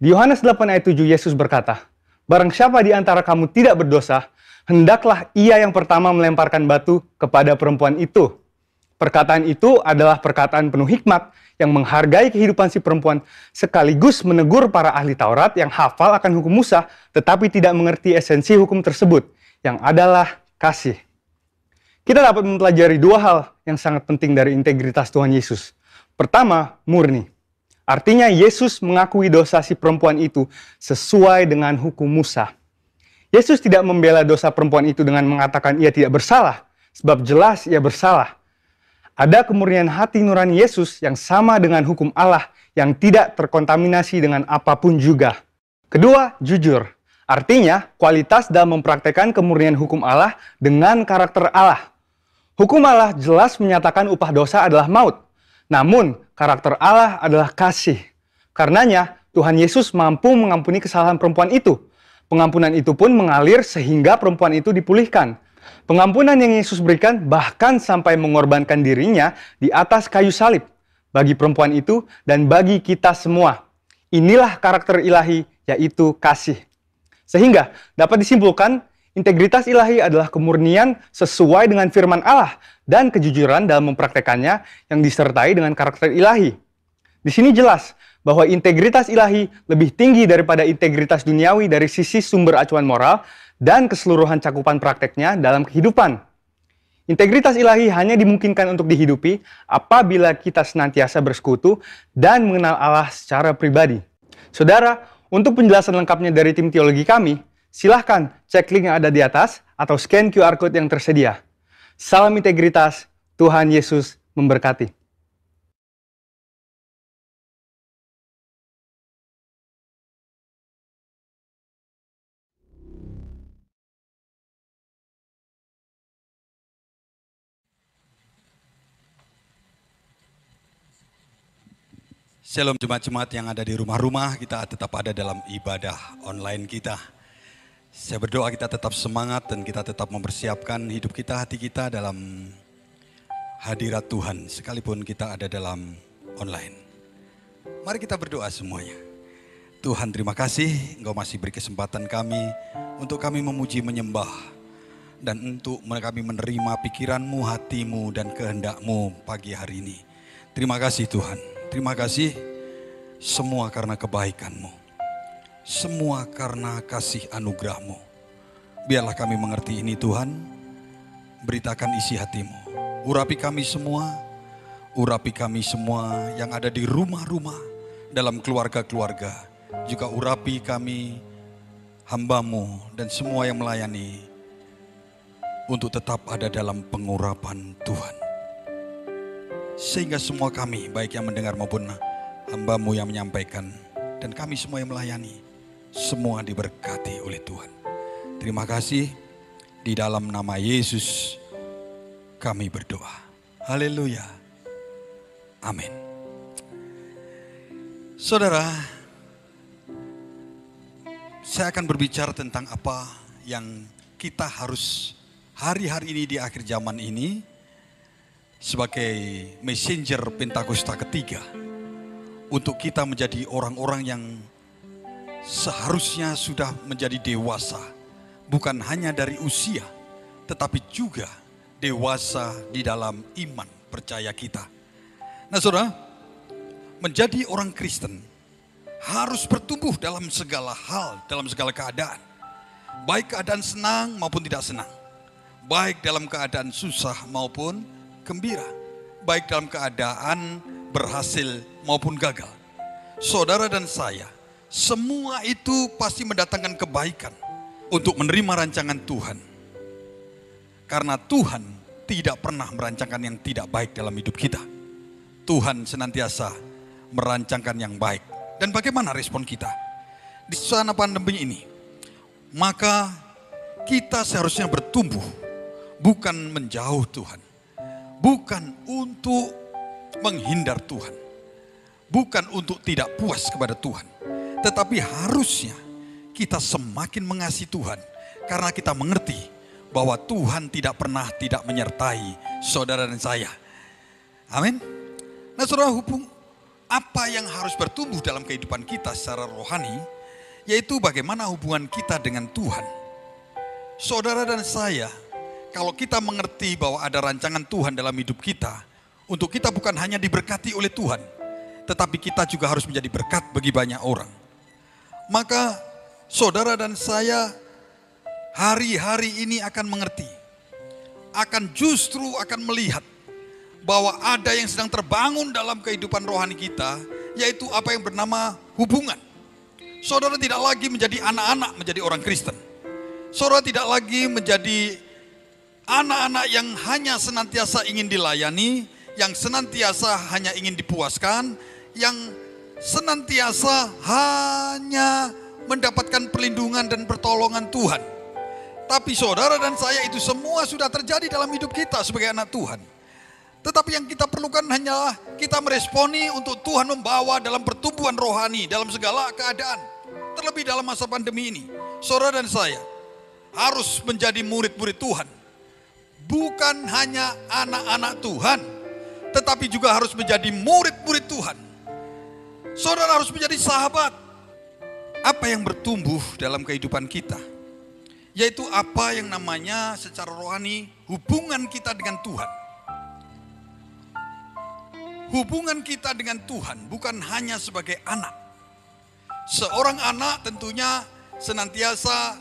Di Yohanes 8 ayat 7 Yesus berkata, "Barang siapa di antara kamu tidak berdosa, hendaklah ia yang pertama melemparkan batu kepada perempuan itu." Perkataan itu adalah perkataan penuh hikmat yang menghargai kehidupan si perempuan sekaligus menegur para ahli Taurat yang hafal akan hukum Musa tetapi tidak mengerti esensi hukum tersebut, yang adalah kasih. Kita dapat mempelajari dua hal yang sangat penting dari integritas Tuhan Yesus. Pertama, murni. Artinya Yesus mengakui dosa si perempuan itu sesuai dengan hukum Musa. Yesus tidak membela dosa perempuan itu dengan mengatakan ia tidak bersalah, sebab jelas ia bersalah. Ada kemurnian hati nurani Yesus yang sama dengan hukum Allah yang tidak terkontaminasi dengan apapun juga. Kedua, jujur. Artinya, kualitas dalam mempraktekkan kemurnian hukum Allah dengan karakter Allah. Hukum Allah jelas menyatakan upah dosa adalah maut. Namun, karakter Allah adalah kasih. Karenanya, Tuhan Yesus mampu mengampuni kesalahan perempuan itu. Pengampunan itu pun mengalir sehingga perempuan itu dipulihkan. Pengampunan yang Yesus berikan bahkan sampai mengorbankan dirinya di atas kayu salib bagi perempuan itu dan bagi kita semua. Inilah karakter ilahi, yaitu kasih. Sehingga dapat disimpulkan, integritas ilahi adalah kemurnian sesuai dengan firman Allah dan kejujuran dalam mempraktekannya yang disertai dengan karakter ilahi. Di sini jelas bahwa integritas ilahi lebih tinggi daripada integritas duniawi dari sisi sumber acuan moral dan keseluruhan cakupan prakteknya dalam kehidupan. Integritas ilahi hanya dimungkinkan untuk dihidupi apabila kita senantiasa bersekutu dan mengenal Allah secara pribadi. Saudara, untuk penjelasan lengkapnya dari tim teologi kami, silahkan cek link yang ada di atas atau scan QR Code yang tersedia. Salam integritas, Tuhan Yesus memberkati. Shalom jemaat-jemaat yang ada di rumah-rumah, kita tetap ada dalam ibadah online kita. Saya berdoa kita tetap semangat dan kita tetap mempersiapkan hidup kita, hati kita dalam hadirat Tuhan, sekalipun kita ada dalam online. Mari kita berdoa semuanya. Tuhan, terima kasih Engkau masih beri kesempatan kami untuk kami memuji, menyembah, dan untuk kami menerima pikiran-Mu, hati-Mu, dan kehendak-Mu pagi hari ini. Terima kasih Tuhan. Terima kasih semua karena kebaikan-Mu. Semua karena kasih anugerah-Mu. Biarlah kami mengerti ini Tuhan. Beritakan isi hati-Mu. Urapi kami semua. Urapi kami semua yang ada di rumah-rumah. Dalam keluarga-keluarga. Juga urapi kami hamba-Mu dan semua yang melayani. Untuk tetap ada dalam pengurapan Tuhan. Sehingga semua kami, baik yang mendengar maupun hamba-Mu yang menyampaikan, dan kami semua yang melayani, semua diberkati oleh Tuhan. Terima kasih, di dalam nama Yesus kami berdoa. Haleluya. Amin. Saudara, saya akan berbicara tentang apa yang kita harus hari-hari ini di akhir zaman ini, sebagai messenger Pentakosta ketiga, untuk kita menjadi orang-orang yang seharusnya sudah menjadi dewasa, bukan hanya dari usia, tetapi juga dewasa di dalam iman percaya kita. Nah saudara, menjadi orang Kristen harus bertumbuh dalam segala hal, dalam segala keadaan. Baik keadaan senang maupun tidak senang, baik dalam keadaan susah maupun gembira, baik dalam keadaan berhasil maupun gagal. Saudara dan saya, semua itu pasti mendatangkan kebaikan untuk menerima rancangan Tuhan. Karena Tuhan tidak pernah merancangkan yang tidak baik dalam hidup kita. Tuhan senantiasa merancangkan yang baik. Dan bagaimana respon kita di suasana pandemi ini? Maka kita seharusnya bertumbuh, bukan menjauh Tuhan. Bukan untuk menghindar Tuhan. Bukan untuk tidak puas kepada Tuhan. Tetapi harusnya kita semakin mengasihi Tuhan. Karena kita mengerti bahwa Tuhan tidak pernah tidak menyertai saudara dan saya. Amin. Nah saudara, apa yang harus bertumbuh dalam kehidupan kita secara rohani, yaitu bagaimana hubungan kita dengan Tuhan. Saudara dan saya, kalau kita mengerti bahwa ada rancangan Tuhan dalam hidup kita, untuk kita bukan hanya diberkati oleh Tuhan, tetapi kita juga harus menjadi berkat bagi banyak orang. Maka saudara dan saya hari-hari ini akan mengerti, akan melihat bahwa ada yang sedang terbangun dalam kehidupan rohani kita, yaitu apa yang bernama hubungan. Saudara tidak lagi menjadi anak-anak menjadi orang Kristen. Saudara tidak lagi menjadi anak-anak yang hanya senantiasa ingin dilayani, yang senantiasa hanya ingin dipuaskan, yang senantiasa hanya mendapatkan perlindungan dan pertolongan Tuhan. Tapi saudara dan saya, itu semua sudah terjadi dalam hidup kita sebagai anak Tuhan. Tetapi yang kita perlukan hanyalah kita meresponi untuk Tuhan membawa dalam pertumbuhan rohani dalam segala keadaan. Terlebih dalam masa pandemi ini, saudara dan saya harus menjadi murid-murid Tuhan. Bukan hanya anak-anak Tuhan, tetapi juga harus menjadi murid-murid Tuhan. Saudara harus menjadi sahabat. Apa yang bertumbuh dalam kehidupan kita, yaitu apa yang namanya secara rohani hubungan kita dengan Tuhan. hubungan kita dengan Tuhan bukan hanya sebagai anak. Seorang anak tentunya senantiasa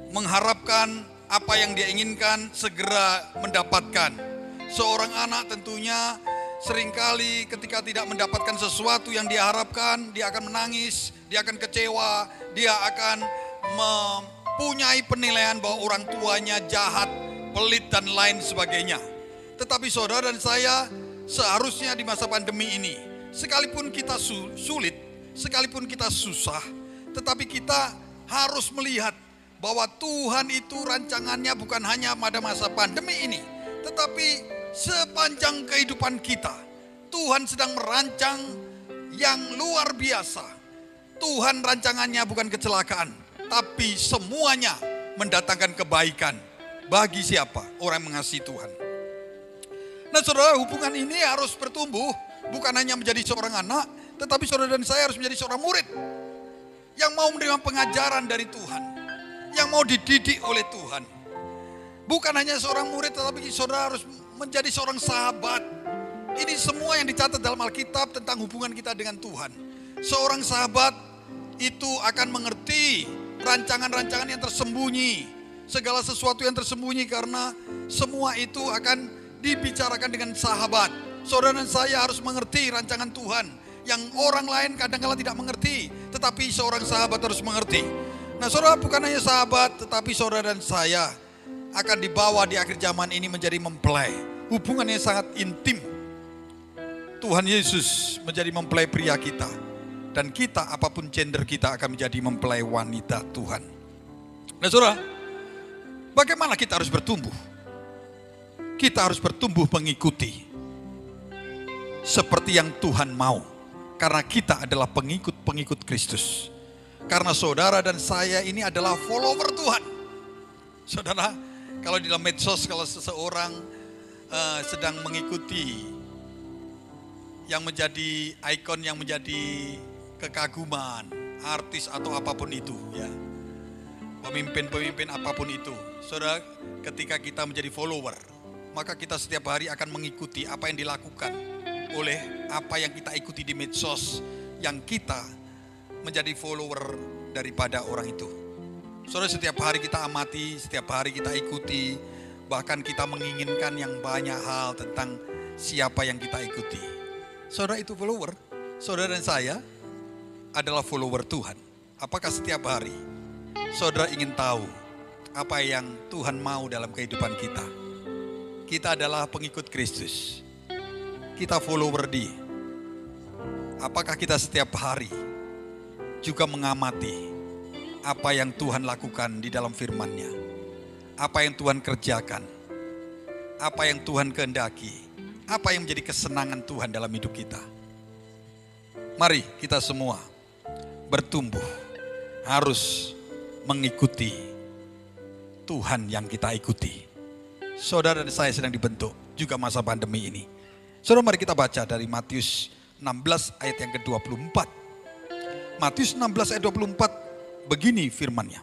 mengharapkan apa yang dia inginkan segera mendapatkan. Seorang anak tentunya seringkali ketika tidak mendapatkan sesuatu yang dia harapkan, dia akan menangis, dia akan kecewa, dia akan mempunyai penilaian bahwa orang tuanya jahat, pelit dan lain sebagainya. Tetapi saudara dan saya seharusnya di masa pandemi ini, sekalipun kita sulit, sekalipun kita susah, tetapi kita harus melihat bahwa Tuhan itu rancangannya bukan hanya pada masa pandemi ini, tetapi sepanjang kehidupan kita. Tuhan sedang merancang yang luar biasa. Tuhan rancangannya bukan kecelakaan, tapi semuanya mendatangkan kebaikan. Bagi siapa? Orang yang mengasihi Tuhan. Nah saudara, hubungan ini harus bertumbuh, bukan hanya menjadi seorang anak, tetapi saudara dan saya harus menjadi seorang murid yang mau menerima pengajaran dari Tuhan, yang mau dididik oleh Tuhan. Bukan hanya seorang murid, tetapi saudara harus menjadi seorang sahabat. Ini semua yang dicatat dalam Alkitab tentang hubungan kita dengan Tuhan. Seorang sahabat itu akan mengerti rancangan-rancangan yang tersembunyi, segala sesuatu yang tersembunyi, karena semua itu akan dibicarakan dengan sahabat. Saudara dan saya harus mengerti rancangan Tuhan yang orang lain kadang-kala tidak mengerti, tetapi seorang sahabat harus mengerti. Nah saudara, bukan hanya sahabat, tetapi saudara dan saya akan dibawa di akhir zaman ini menjadi mempelai. Hubungannya sangat intim. Tuhan Yesus menjadi mempelai pria kita, dan kita apapun gender kita akan menjadi mempelai wanita Tuhan. Nah saudara, bagaimana kita harus bertumbuh? Kita harus bertumbuh mengikuti seperti yang Tuhan mau, karena kita adalah pengikut-pengikut Kristus. Karena saudara dan saya ini adalah follower Tuhan. Saudara, kalau di dalam medsos, kalau seseorang sedang mengikuti yang menjadi ikon, yang menjadi kekaguman, artis atau apapun itu, ya, pemimpin-pemimpin apapun itu, saudara, ketika kita menjadi follower, maka kita setiap hari akan mengikuti apa yang dilakukan oleh apa yang kita ikuti di medsos, yang kita menjadi follower daripada orang itu. Saudara, setiap hari kita amati, setiap hari kita ikuti, bahkan kita menginginkan yang banyak hal tentang siapa yang kita ikuti. Saudara, itu follower. Saudara dan saya adalah follower Tuhan. Apakah setiap hari saudara ingin tahu apa yang Tuhan mau dalam kehidupan kita? Kita adalah pengikut Kristus. Kita follower Dia. Apakah kita setiap hari juga mengamati apa yang Tuhan lakukan di dalam firman-Nya? Apa yang Tuhan kerjakan? Apa yang Tuhan kehendaki? Apa yang menjadi kesenangan Tuhan dalam hidup kita? Mari kita semua bertumbuh, harus mengikuti Tuhan yang kita ikuti. Saudara dan saya sedang dibentuk juga masa pandemi ini. Saudara, mari kita baca dari Matius 16 ayat yang ke-24. Matius 16 ayat 24, begini firman-Nya.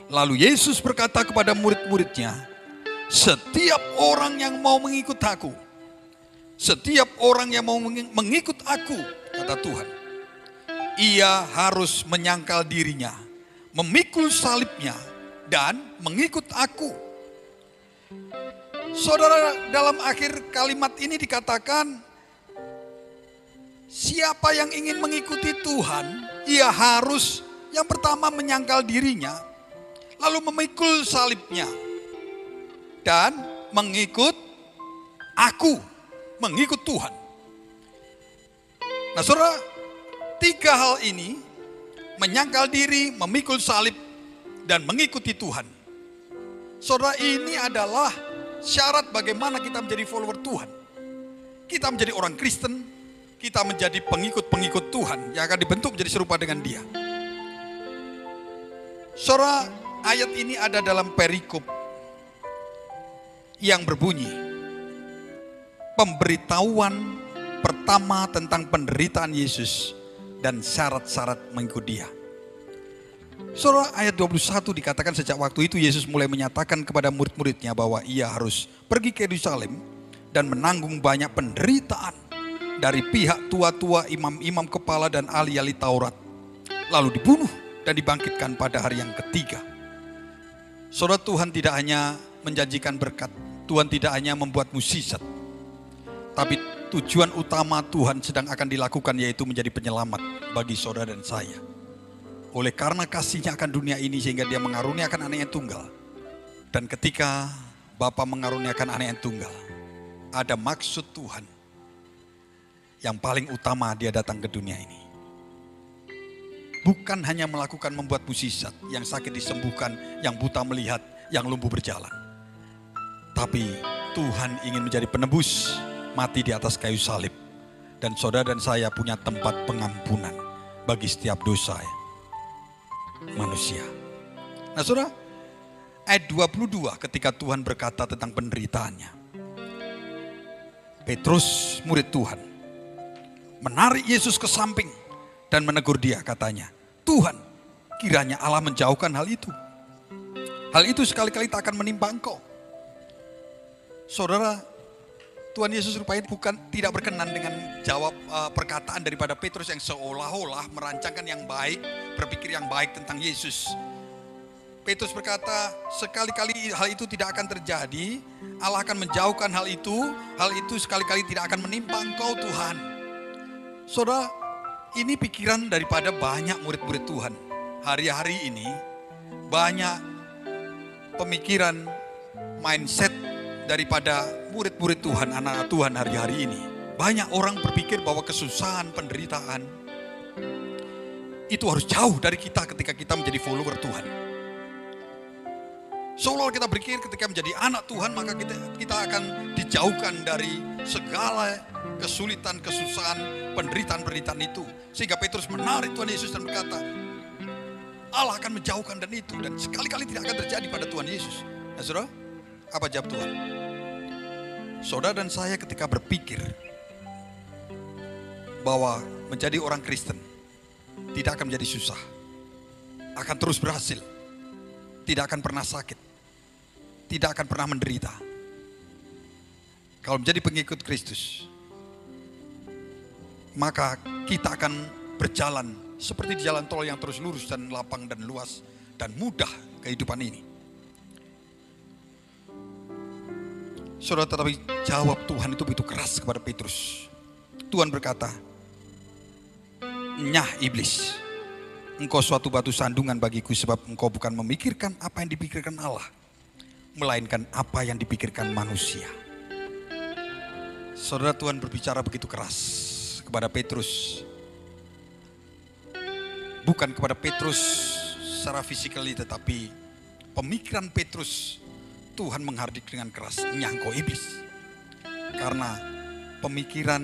Lalu Yesus berkata kepada murid-muridnya, setiap orang yang mau mengikut aku, setiap orang yang mau mengikut aku, kata Tuhan, ia harus menyangkal dirinya, memikul salibnya, dan mengikut aku. Saudara, dalam akhir kalimat ini dikatakan, siapa yang ingin mengikuti Tuhan, ia harus yang pertama menyangkal dirinya, lalu memikul salibnya, dan mengikut aku, mengikut Tuhan. Nah saudara, tiga hal ini, menyangkal diri, memikul salib, dan mengikuti Tuhan. Saudara, ini adalah syarat bagaimana kita menjadi follower Tuhan. Kita menjadi orang Kristen, kita menjadi pengikut-pengikut Tuhan yang akan dibentuk menjadi serupa dengan Dia. Saudara, ayat ini ada dalam perikop yang berbunyi, pemberitahuan pertama tentang penderitaan Yesus dan syarat-syarat mengikut Dia. Saudara, ayat 21 dikatakan sejak waktu itu Yesus mulai menyatakan kepada murid-muridnya bahwa ia harus pergi ke Yerusalem dan menanggung banyak penderitaan dari pihak tua-tua, imam-imam kepala dan ahli-ahli Taurat. Lalu dibunuh dan dibangkitkan pada hari yang ketiga. Saudara, Tuhan tidak hanya menjanjikan berkat, Tuhan tidak hanya membuat mukjizat, tapi tujuan utama Tuhan sedang akan dilakukan, yaitu menjadi penyelamat bagi saudara dan saya. Oleh karena kasihnya akan dunia ini, sehingga dia mengaruniakan anak yang tunggal. Dan ketika Bapa mengaruniakan anak yang tunggal, ada maksud Tuhan. Yang paling utama dia datang ke dunia ini. Bukan hanya melakukan membuat mukjizat, yang sakit disembuhkan, yang buta melihat, yang lumpuh berjalan. Tapi Tuhan ingin menjadi penebus, mati di atas kayu salib. Dan saudara dan saya punya tempat pengampunan bagi setiap dosa manusia. Nah saudara, ayat 22 ketika Tuhan berkata tentang penderitaannya. Petrus, murid Tuhan, menarik Yesus ke samping dan menegur dia, katanya, Tuhan, kiranya Allah menjauhkan hal itu. Hal itu sekali-kali tak akan menimpa engkau. Saudara, Tuhan Yesus rupanya tidak berkenan dengan jawab perkataan daripada Petrus yang seolah-olah merancangkan yang baik, berpikir yang baik tentang Yesus. Petrus berkata, sekali-kali hal itu tidak akan terjadi, Allah akan menjauhkan hal itu sekali-kali tidak akan menimpa engkau Tuhan. Saudara, ini pikiran daripada banyak murid-murid Tuhan. Hari-hari ini banyak pemikiran, mindset daripada murid-murid Tuhan, anak-anak Tuhan hari-hari ini. Banyak orang berpikir bahwa kesusahan, penderitaan itu harus jauh dari kita ketika kita menjadi follower Tuhan. Seolah kita berpikir ketika menjadi anak Tuhan maka kita akan dijauhkan dari segala kesulitan, kesusahan, penderitaan itu. Sehingga Petrus menarik Tuhan Yesus dan berkata, Allah akan menjauhkan dan itu. Dan sekali-kali tidak akan terjadi pada Tuhan Yesus. Nah saudara, apa jawab Tuhan? Saudara dan saya ketika berpikir bahwa menjadi orang Kristen tidak akan menjadi susah, akan terus berhasil, tidak akan pernah sakit, tidak akan pernah menderita. Kalau menjadi pengikut Kristus, maka kita akan berjalan seperti di jalan tol yang terus lurus dan lapang dan luas dan mudah kehidupan ini. Saudara, tetapi jawab Tuhan itu begitu keras kepada Petrus. Tuhan berkata, "Nyah iblis, engkau suatu batu sandungan bagiku, sebab engkau bukan memikirkan apa yang dipikirkan Allah, melainkan apa yang dipikirkan manusia." Saudara, Tuhan berbicara begitu keras kepada Petrus. Bukan kepada Petrus secara fisikali, tetapi pemikiran Petrus Tuhan menghardik dengan keras, "Nyah engkau iblis." Karena pemikiran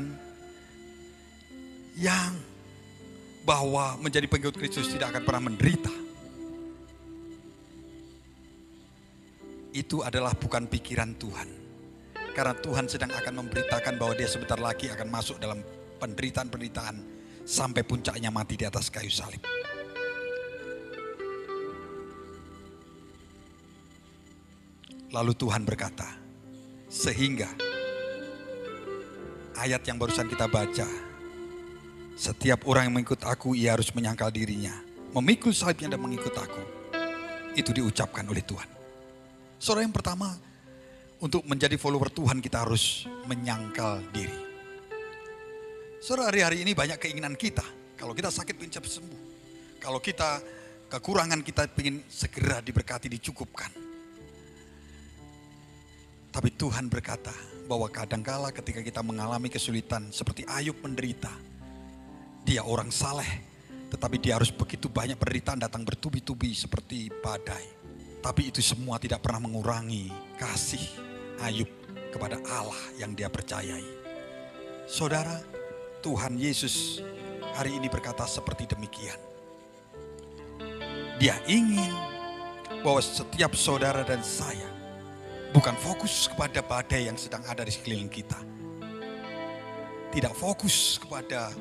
yang bahwa menjadi pengikut Kristus tidak akan pernah menderita, itu adalah bukan pikiran Tuhan. Karena Tuhan sedang akan memberitakan bahwa dia sebentar lagi akan masuk dalam penderitaan-penderitaan sampai puncaknya mati di atas kayu salib. Lalu Tuhan berkata, sehingga ayat yang barusan kita baca, setiap orang yang mengikut aku, ia harus menyangkal dirinya, memikul salibnya dan mengikut aku. Itu diucapkan oleh Tuhan. Saudara, yang pertama, untuk menjadi follower Tuhan kita harus menyangkal diri. Saudara, hari-hari ini banyak keinginan kita. Kalau kita sakit ingin cepat sembuh. Kalau kita kekurangan kita ingin segera diberkati, dicukupkan. Tapi Tuhan berkata bahwa kadangkala ketika kita mengalami kesulitan seperti Ayub menderita. Dia orang saleh, tetapi dia harus begitu banyak penderitaan datang bertubi-tubi seperti badai. Tapi itu semua tidak pernah mengurangi kasih Ayub kepada Allah yang dia percayai. Saudara, Tuhan Yesus hari ini berkata seperti demikian. Dia ingin bahwa setiap saudara dan saya bukan fokus kepada badai yang sedang ada di sekeliling kita. Tidak fokus kepada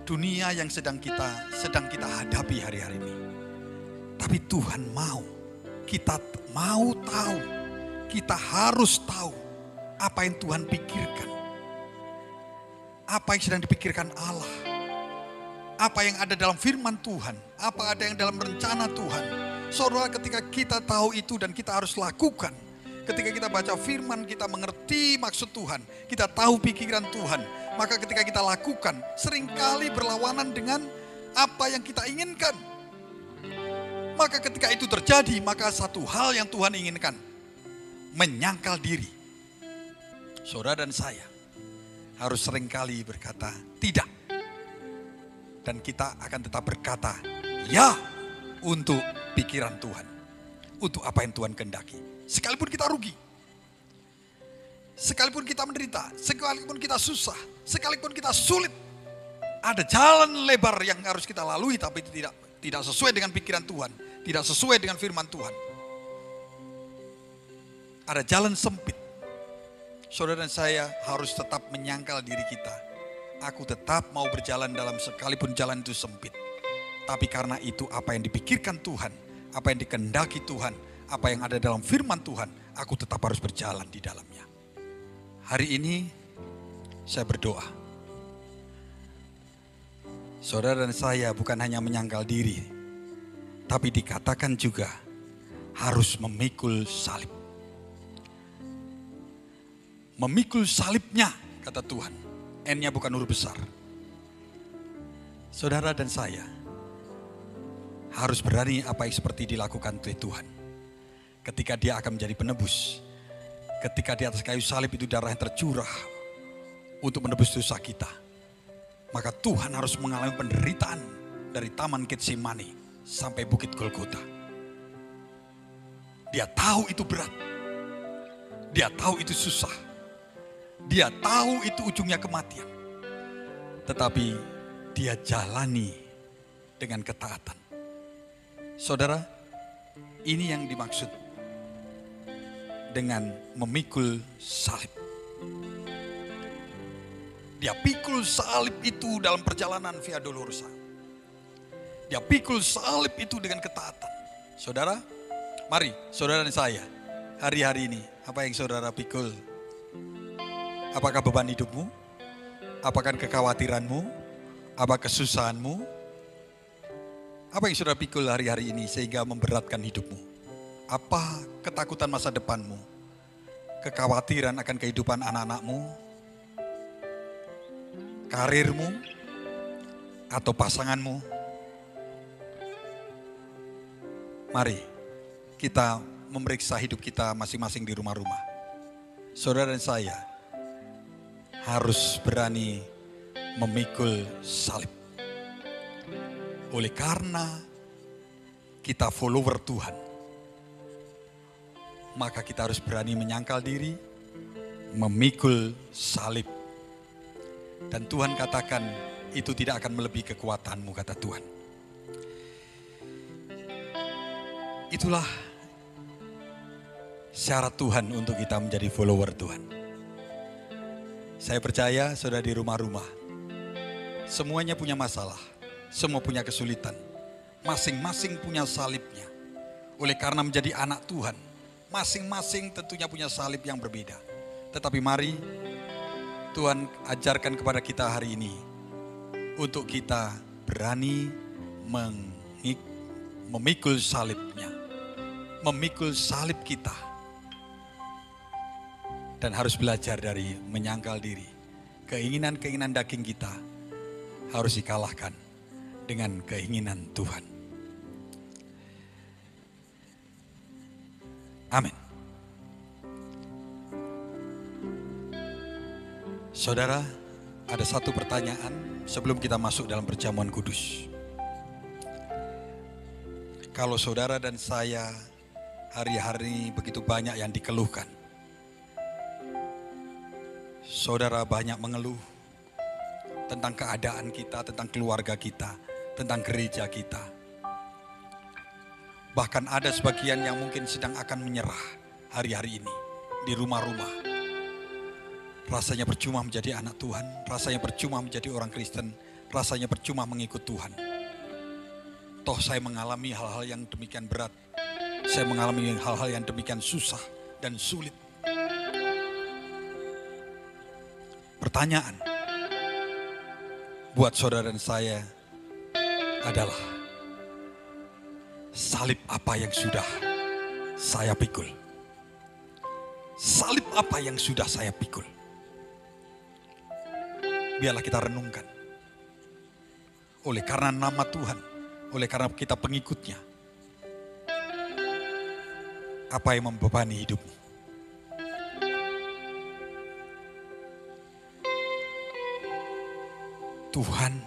dunia yang sedang kita hadapi hari-hari ini. Tapi Tuhan kita mau tahu, kita harus tahu apa yang Tuhan pikirkan. apa yang sedang dipikirkan Allah. Apa yang ada dalam firman Tuhan, apa ada yang dalam rencana Tuhan. Saudara, ketika kita tahu itu dan kita harus lakukan. Ketika kita baca firman, kita mengerti maksud Tuhan, kita tahu pikiran Tuhan. Maka ketika kita lakukan, seringkali berlawanan dengan apa yang kita inginkan. Maka ketika itu terjadi, maka satu hal yang Tuhan inginkan, menyangkal diri. Saudara dan saya harus seringkali berkata tidak. Dan kita akan tetap berkata ya untuk pikiran Tuhan. Untuk apa yang Tuhan kehendaki. Sekalipun kita rugi. Sekalipun kita menderita. Sekalipun kita susah. Sekalipun kita sulit. Ada jalan lebar yang harus kita lalui, tapi tidak sesuai dengan pikiran Tuhan. Tidak sesuai dengan firman Tuhan. Ada jalan sempit. Saudara dan saya harus tetap menyangkal diri kita. Aku tetap mau berjalan dalam sekalipun jalan itu sempit. Tapi karena itu apa yang dipikirkan Tuhan, apa yang dikehendaki Tuhan, apa yang ada dalam firman Tuhan, aku tetap harus berjalan di dalamnya. Hari ini saya berdoa. Saudara dan saya bukan hanya menyangkal diri, tapi dikatakan juga harus memikul salib. Memikul salibnya, kata Tuhan. N-nya bukan huruf besar. Saudara dan saya harus berani apa yang seperti dilakukan oleh Tuhan. Ketika dia akan menjadi penebus. Ketika di atas kayu salib itu darah yang tercurah untuk menebus dosa kita. Maka Tuhan harus mengalami penderitaan dari Taman Getsemani sampai Bukit Golgota. Dia tahu itu berat. Dia tahu itu susah. Dia tahu itu ujungnya kematian. Tetapi dia jalani dengan ketaatan. Saudara, ini yang dimaksud dengan memikul salib. Dia pikul salib itu dalam perjalanan Via Dolorosa. Dia pikul salib itu dengan ketaatan. Saudara, mari saudara dan saya, hari-hari ini apa yang saudara pikul? Apakah beban hidupmu? Apakah kekhawatiranmu? Apa kesusahanmu? Apa yang sudah pikul hari-hari ini sehingga memberatkan hidupmu? Apa ketakutan masa depanmu? Kekhawatiran akan kehidupan anak-anakmu? Karirmu? Atau pasanganmu? Mari kita memeriksa hidup kita masing-masing di rumah-rumah. Saudara dan saya harus berani memikul salib. Oleh karena kita follower Tuhan, maka kita harus berani menyangkal diri, memikul salib. Dan Tuhan katakan itu tidak akan melebihi kekuatanmu, kata Tuhan. Itulah syarat Tuhan untuk kita menjadi follower Tuhan. Saya percaya saudara di rumah-rumah, semuanya punya masalah, semua punya kesulitan, masing-masing punya salibnya. Oleh karena menjadi anak Tuhan, masing-masing tentunya punya salib yang berbeda. Tetapi mari Tuhan ajarkan kepada kita hari ini, untuk kita berani memikul salibnya, memikul salib kita. Dan harus belajar dari menyangkal diri. Keinginan-keinginan daging kita harus dikalahkan dengan keinginan Tuhan. Amin. Saudara, ada satu pertanyaan sebelum kita masuk dalam perjamuan kudus. Kalau saudara dan saya hari-hari begitu banyak yang dikeluhkan. Saudara banyak mengeluh tentang keadaan kita, tentang keluarga kita, tentang gereja kita. Bahkan ada sebagian yang mungkin sedang akan menyerah hari-hari ini di rumah-rumah. Rasanya percuma menjadi anak Tuhan, rasanya percuma menjadi orang Kristen, rasanya percuma mengikut Tuhan. Toh saya mengalami hal-hal yang demikian berat, saya mengalami hal-hal yang demikian susah dan sulit. Pertanyaan, buat saudara dan saya adalah salib apa yang sudah saya pikul. Salib apa yang sudah saya pikul. Biarlah kita renungkan. Oleh karena nama Tuhan, oleh karena kita pengikutnya, apa yang membebani hidupmu? Tuhan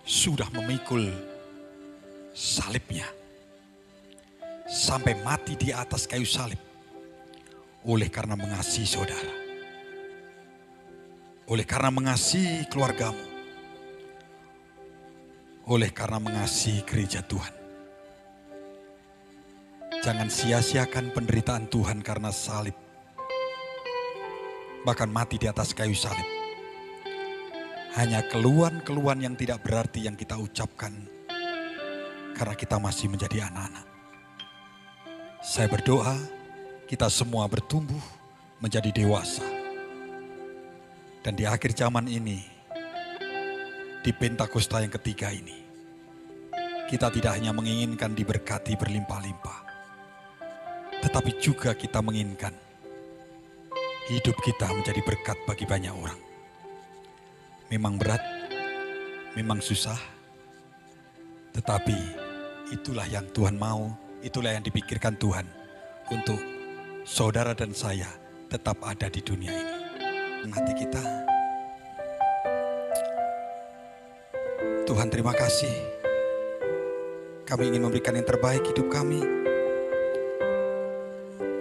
sudah memikul salibnya sampai mati di atas kayu salib oleh karena mengasihi saudara, oleh karena mengasihi keluargamu, oleh karena mengasihi gereja Tuhan. Jangan sia-siakan penderitaan Tuhan karena salib, bahkan mati di atas kayu salib. Hanya keluhan-keluhan yang tidak berarti yang kita ucapkan karena kita masih menjadi anak-anak. Saya berdoa kita semua bertumbuh menjadi dewasa. Dan di akhir zaman ini, di Pentakosta yang ketiga ini, kita tidak hanya menginginkan diberkati berlimpah-limpah, tetapi juga kita menginginkan hidup kita menjadi berkat bagi banyak orang. Memang berat, memang susah, tetapi itulah yang Tuhan mau, itulah yang dipikirkan Tuhan untuk saudara dan saya tetap ada di dunia ini. Hati kita, Tuhan terima kasih. Kami ingin memberikan yang terbaik hidup kami.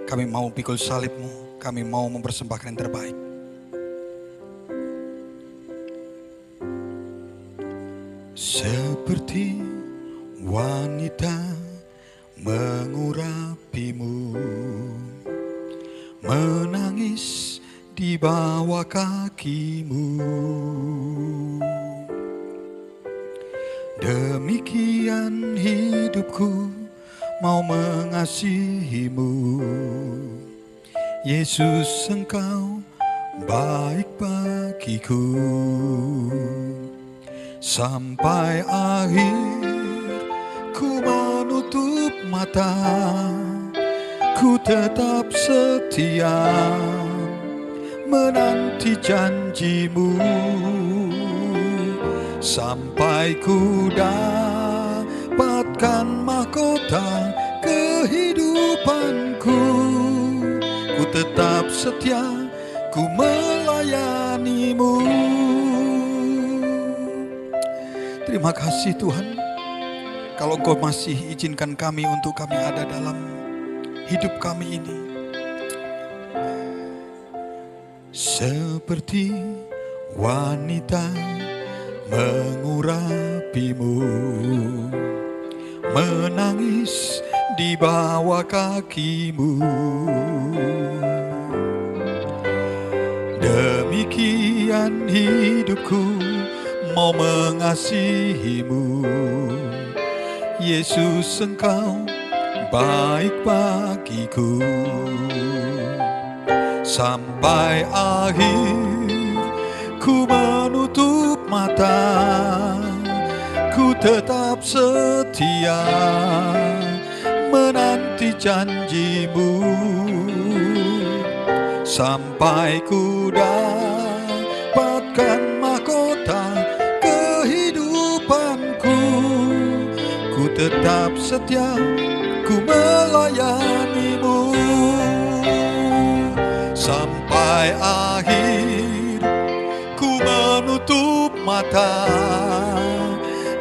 Kami mau pikul salib-Mu, kami mau mempersembahkan yang terbaik. Seperti wanita mengurapimu, menangis di bawah kakimu. Demikian hidupku mau mengasihimu. Yesus, Engkau baik bagiku. Sampai akhir ku menutup mata, ku tetap setia menanti janjimu. Sampai ku dapatkan mahkota kehidupanku, ku tetap setia, ku melayanimu. Terima kasih Tuhan, kalau Engkau masih izinkan kami untuk kami ada dalam hidup kami ini. Seperti wanita mengurapimu, menangis di bawah kakimu. Demikian hidupku mau mengasihimu. Yesus, Engkau baik bagiku. Sampai akhir ku menutup mata, ku tetap setia menanti janjimu. Sampai ku dapatkan mahkota kehidupanku, ku tetap setia, ku melayanimu. Sampai akhir ku menutup mata,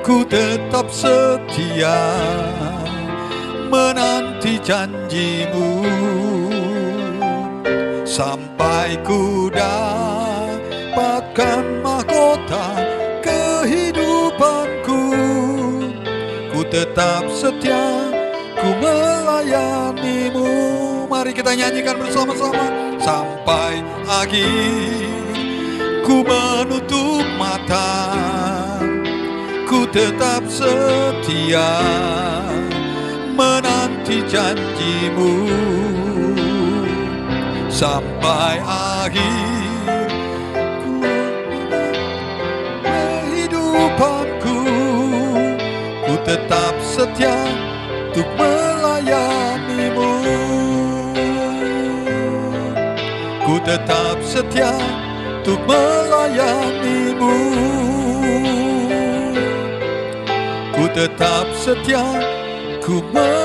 ku tetap setia menanti janjimu. Sampai ku dapatkan mahkota kehidupanku, ku tetap setia, ku melayanimu. Mari kita nyanyikan bersama-sama. Sampai akhir ku menutup mata, ku tetap setia menanti janjimu. Sampai akhir setia untuk melayanimu. Ku tetap setia untuk melayanimu. Ku tetap setia, ku melayanimu.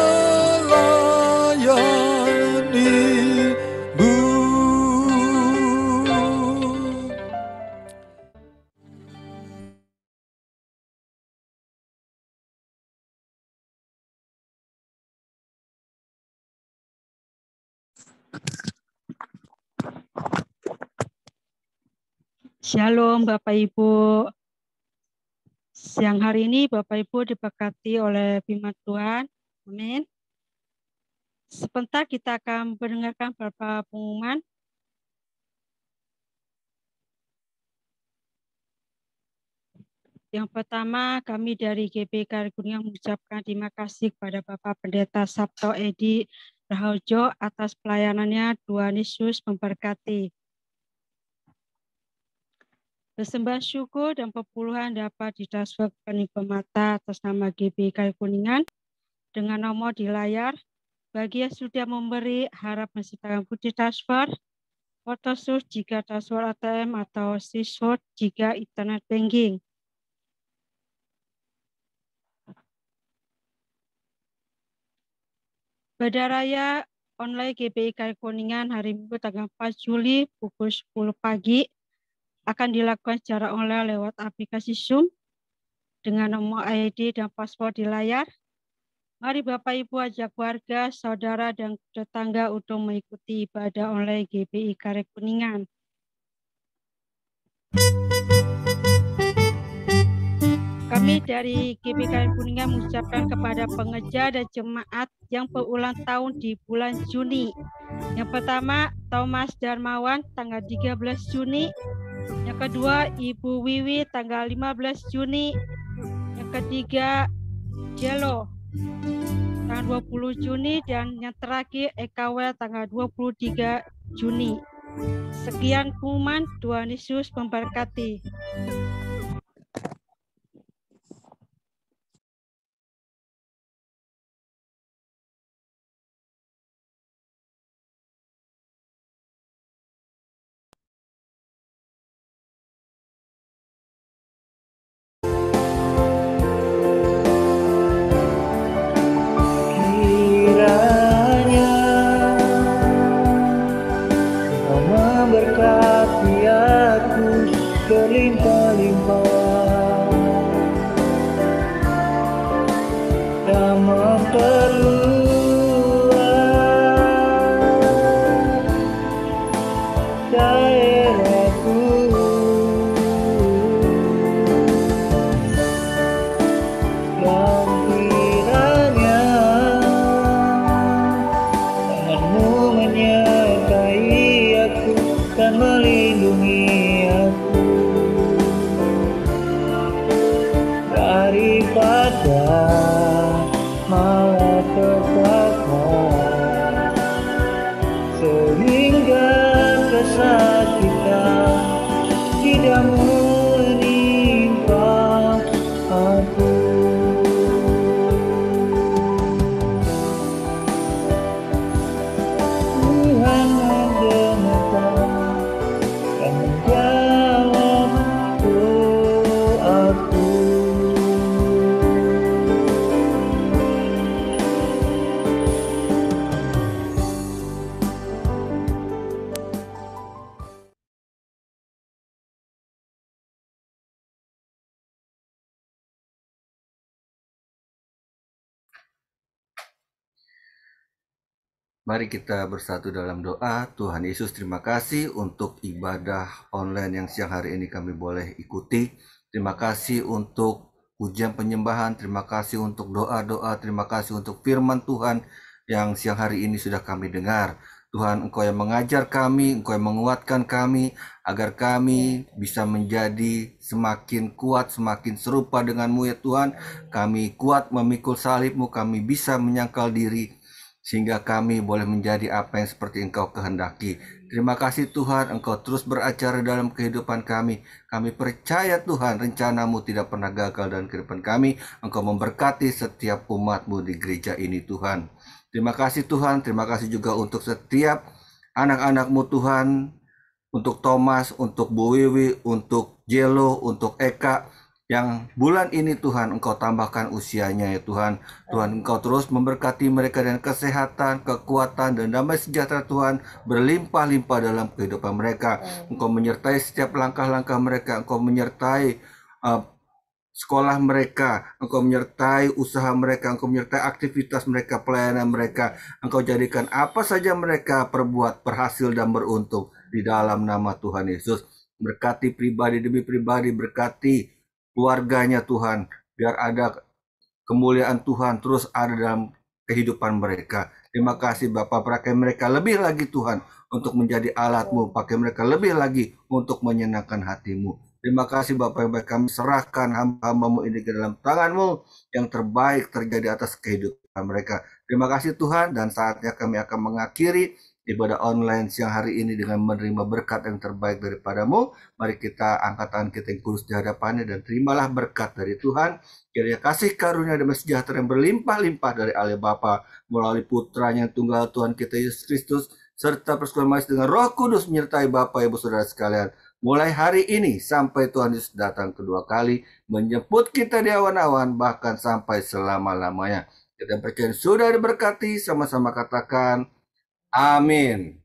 Shalom Bapak Ibu. Siang hari ini Bapak Ibu diberkati oleh firman Tuhan. Amin. Sebentar kita akan mendengarkan beberapa pengumuman. Yang pertama, kami dari GBK Kuningan mengucapkan terima kasih kepada Bapak Pendeta Sabto Edi Raharjo atas pelayanannya. Tuhan Yesus memberkati. Persembahan syukur dan perpuluhan dapat ditransfer ke rekening pemata atas nama GBK Kuningan dengan nomor di layar. Bagi yang sudah memberi, harap menyertakan bukti transfer, foto source jika transfer ATM atau CSOT jika internet banking. Ibadah Raya online GBK Kuningan hari Minggu tanggal 4 Juli pukul 10 pagi akan dilakukan secara online lewat aplikasi Zoom dengan nomor ID dan password di layar. Mari Bapak Ibu ajak keluarga, saudara, dan tetangga untuk mengikuti ibadah online GBI Karya Kuningan. Kami dari GBI Karya Kuningan mengucapkan kepada pengejar dan jemaat yang berulang tahun di bulan Juni. Yang pertama, Thomas Darmawan tanggal 13 Juni. Yang kedua, Ibu Wiwi tanggal 15 Juni. Yang ketiga, Jelo tanggal 20 Juni. Dan yang terakhir, EKW tanggal 23 Juni. Sekian pengumuman, Tuhan Yesus memberkati. Mari kita bersatu dalam doa. Tuhan Yesus, terima kasih untuk ibadah online yang siang hari ini kami boleh ikuti. Terima kasih untuk pujian penyembahan, terima kasih untuk doa-doa, terima kasih untuk firman Tuhan yang siang hari ini sudah kami dengar. Tuhan, Engkau yang mengajar kami, Engkau yang menguatkan kami, agar kami bisa menjadi semakin kuat, semakin serupa dengan-Mu ya Tuhan. Kami kuat memikul salib-Mu, kami bisa menyangkal diri, sehingga kami boleh menjadi apa yang seperti Engkau kehendaki. Terima kasih Tuhan, Engkau terus beracara dalam kehidupan kami. Kami percaya Tuhan, rencana-Mu tidak pernah gagal dalam kehidupan kami. Engkau memberkati setiap umat-Mu di gereja ini Tuhan. Terima kasih Tuhan, terima kasih juga untuk setiap anak-anak-Mu Tuhan, untuk Thomas, untuk Bu Wiwi, untuk Jelo, untuk Eka, yang bulan ini Tuhan Engkau tambahkan usianya ya Tuhan. Tuhan Engkau terus memberkati mereka dengan kesehatan, kekuatan, dan damai sejahtera Tuhan berlimpah-limpah dalam kehidupan mereka. Engkau menyertai setiap langkah-langkah mereka. Engkau menyertai sekolah mereka. Engkau menyertai usaha mereka. Engkau menyertai aktivitas mereka, pelayanan mereka. Engkau jadikan apa saja mereka perbuat berhasil dan beruntung di dalam nama Tuhan Yesus. Berkati pribadi demi pribadi, berkati keluarganya Tuhan, biar ada kemuliaan Tuhan terus ada dalam kehidupan mereka. Terima kasih Bapak, pakai mereka lebih lagi Tuhan untuk menjadi alat-Mu, pakai mereka lebih lagi untuk menyenangkan hati-Mu. Terima kasih Bapak yang baik, kami serahkan hamba-hamba-Mu ini ke dalam tangan-Mu, yang terbaik terjadi atas kehidupan mereka. Terima kasih Tuhan, dan saatnya kami akan mengakhiri ibadah online siang hari ini dengan menerima berkat yang terbaik daripada-Mu. Mari kita angkat tangan kita yang kudus di hadapannya dan terimalah berkat dari Tuhan. Kiranya kasih karunia dan sejahtera yang berlimpah-limpah dari Allah Bapa melalui putranya yang tunggal Tuhan kita Yesus Kristus, serta persekutuan dengan Roh Kudus menyertai Bapak Ibu Saudara sekalian. Mulai hari ini sampai Tuhan Yesus datang kedua kali, menjemput kita di awan-awan, bahkan sampai selama-lamanya. Kita percaya sudah diberkati, sama-sama katakan amin.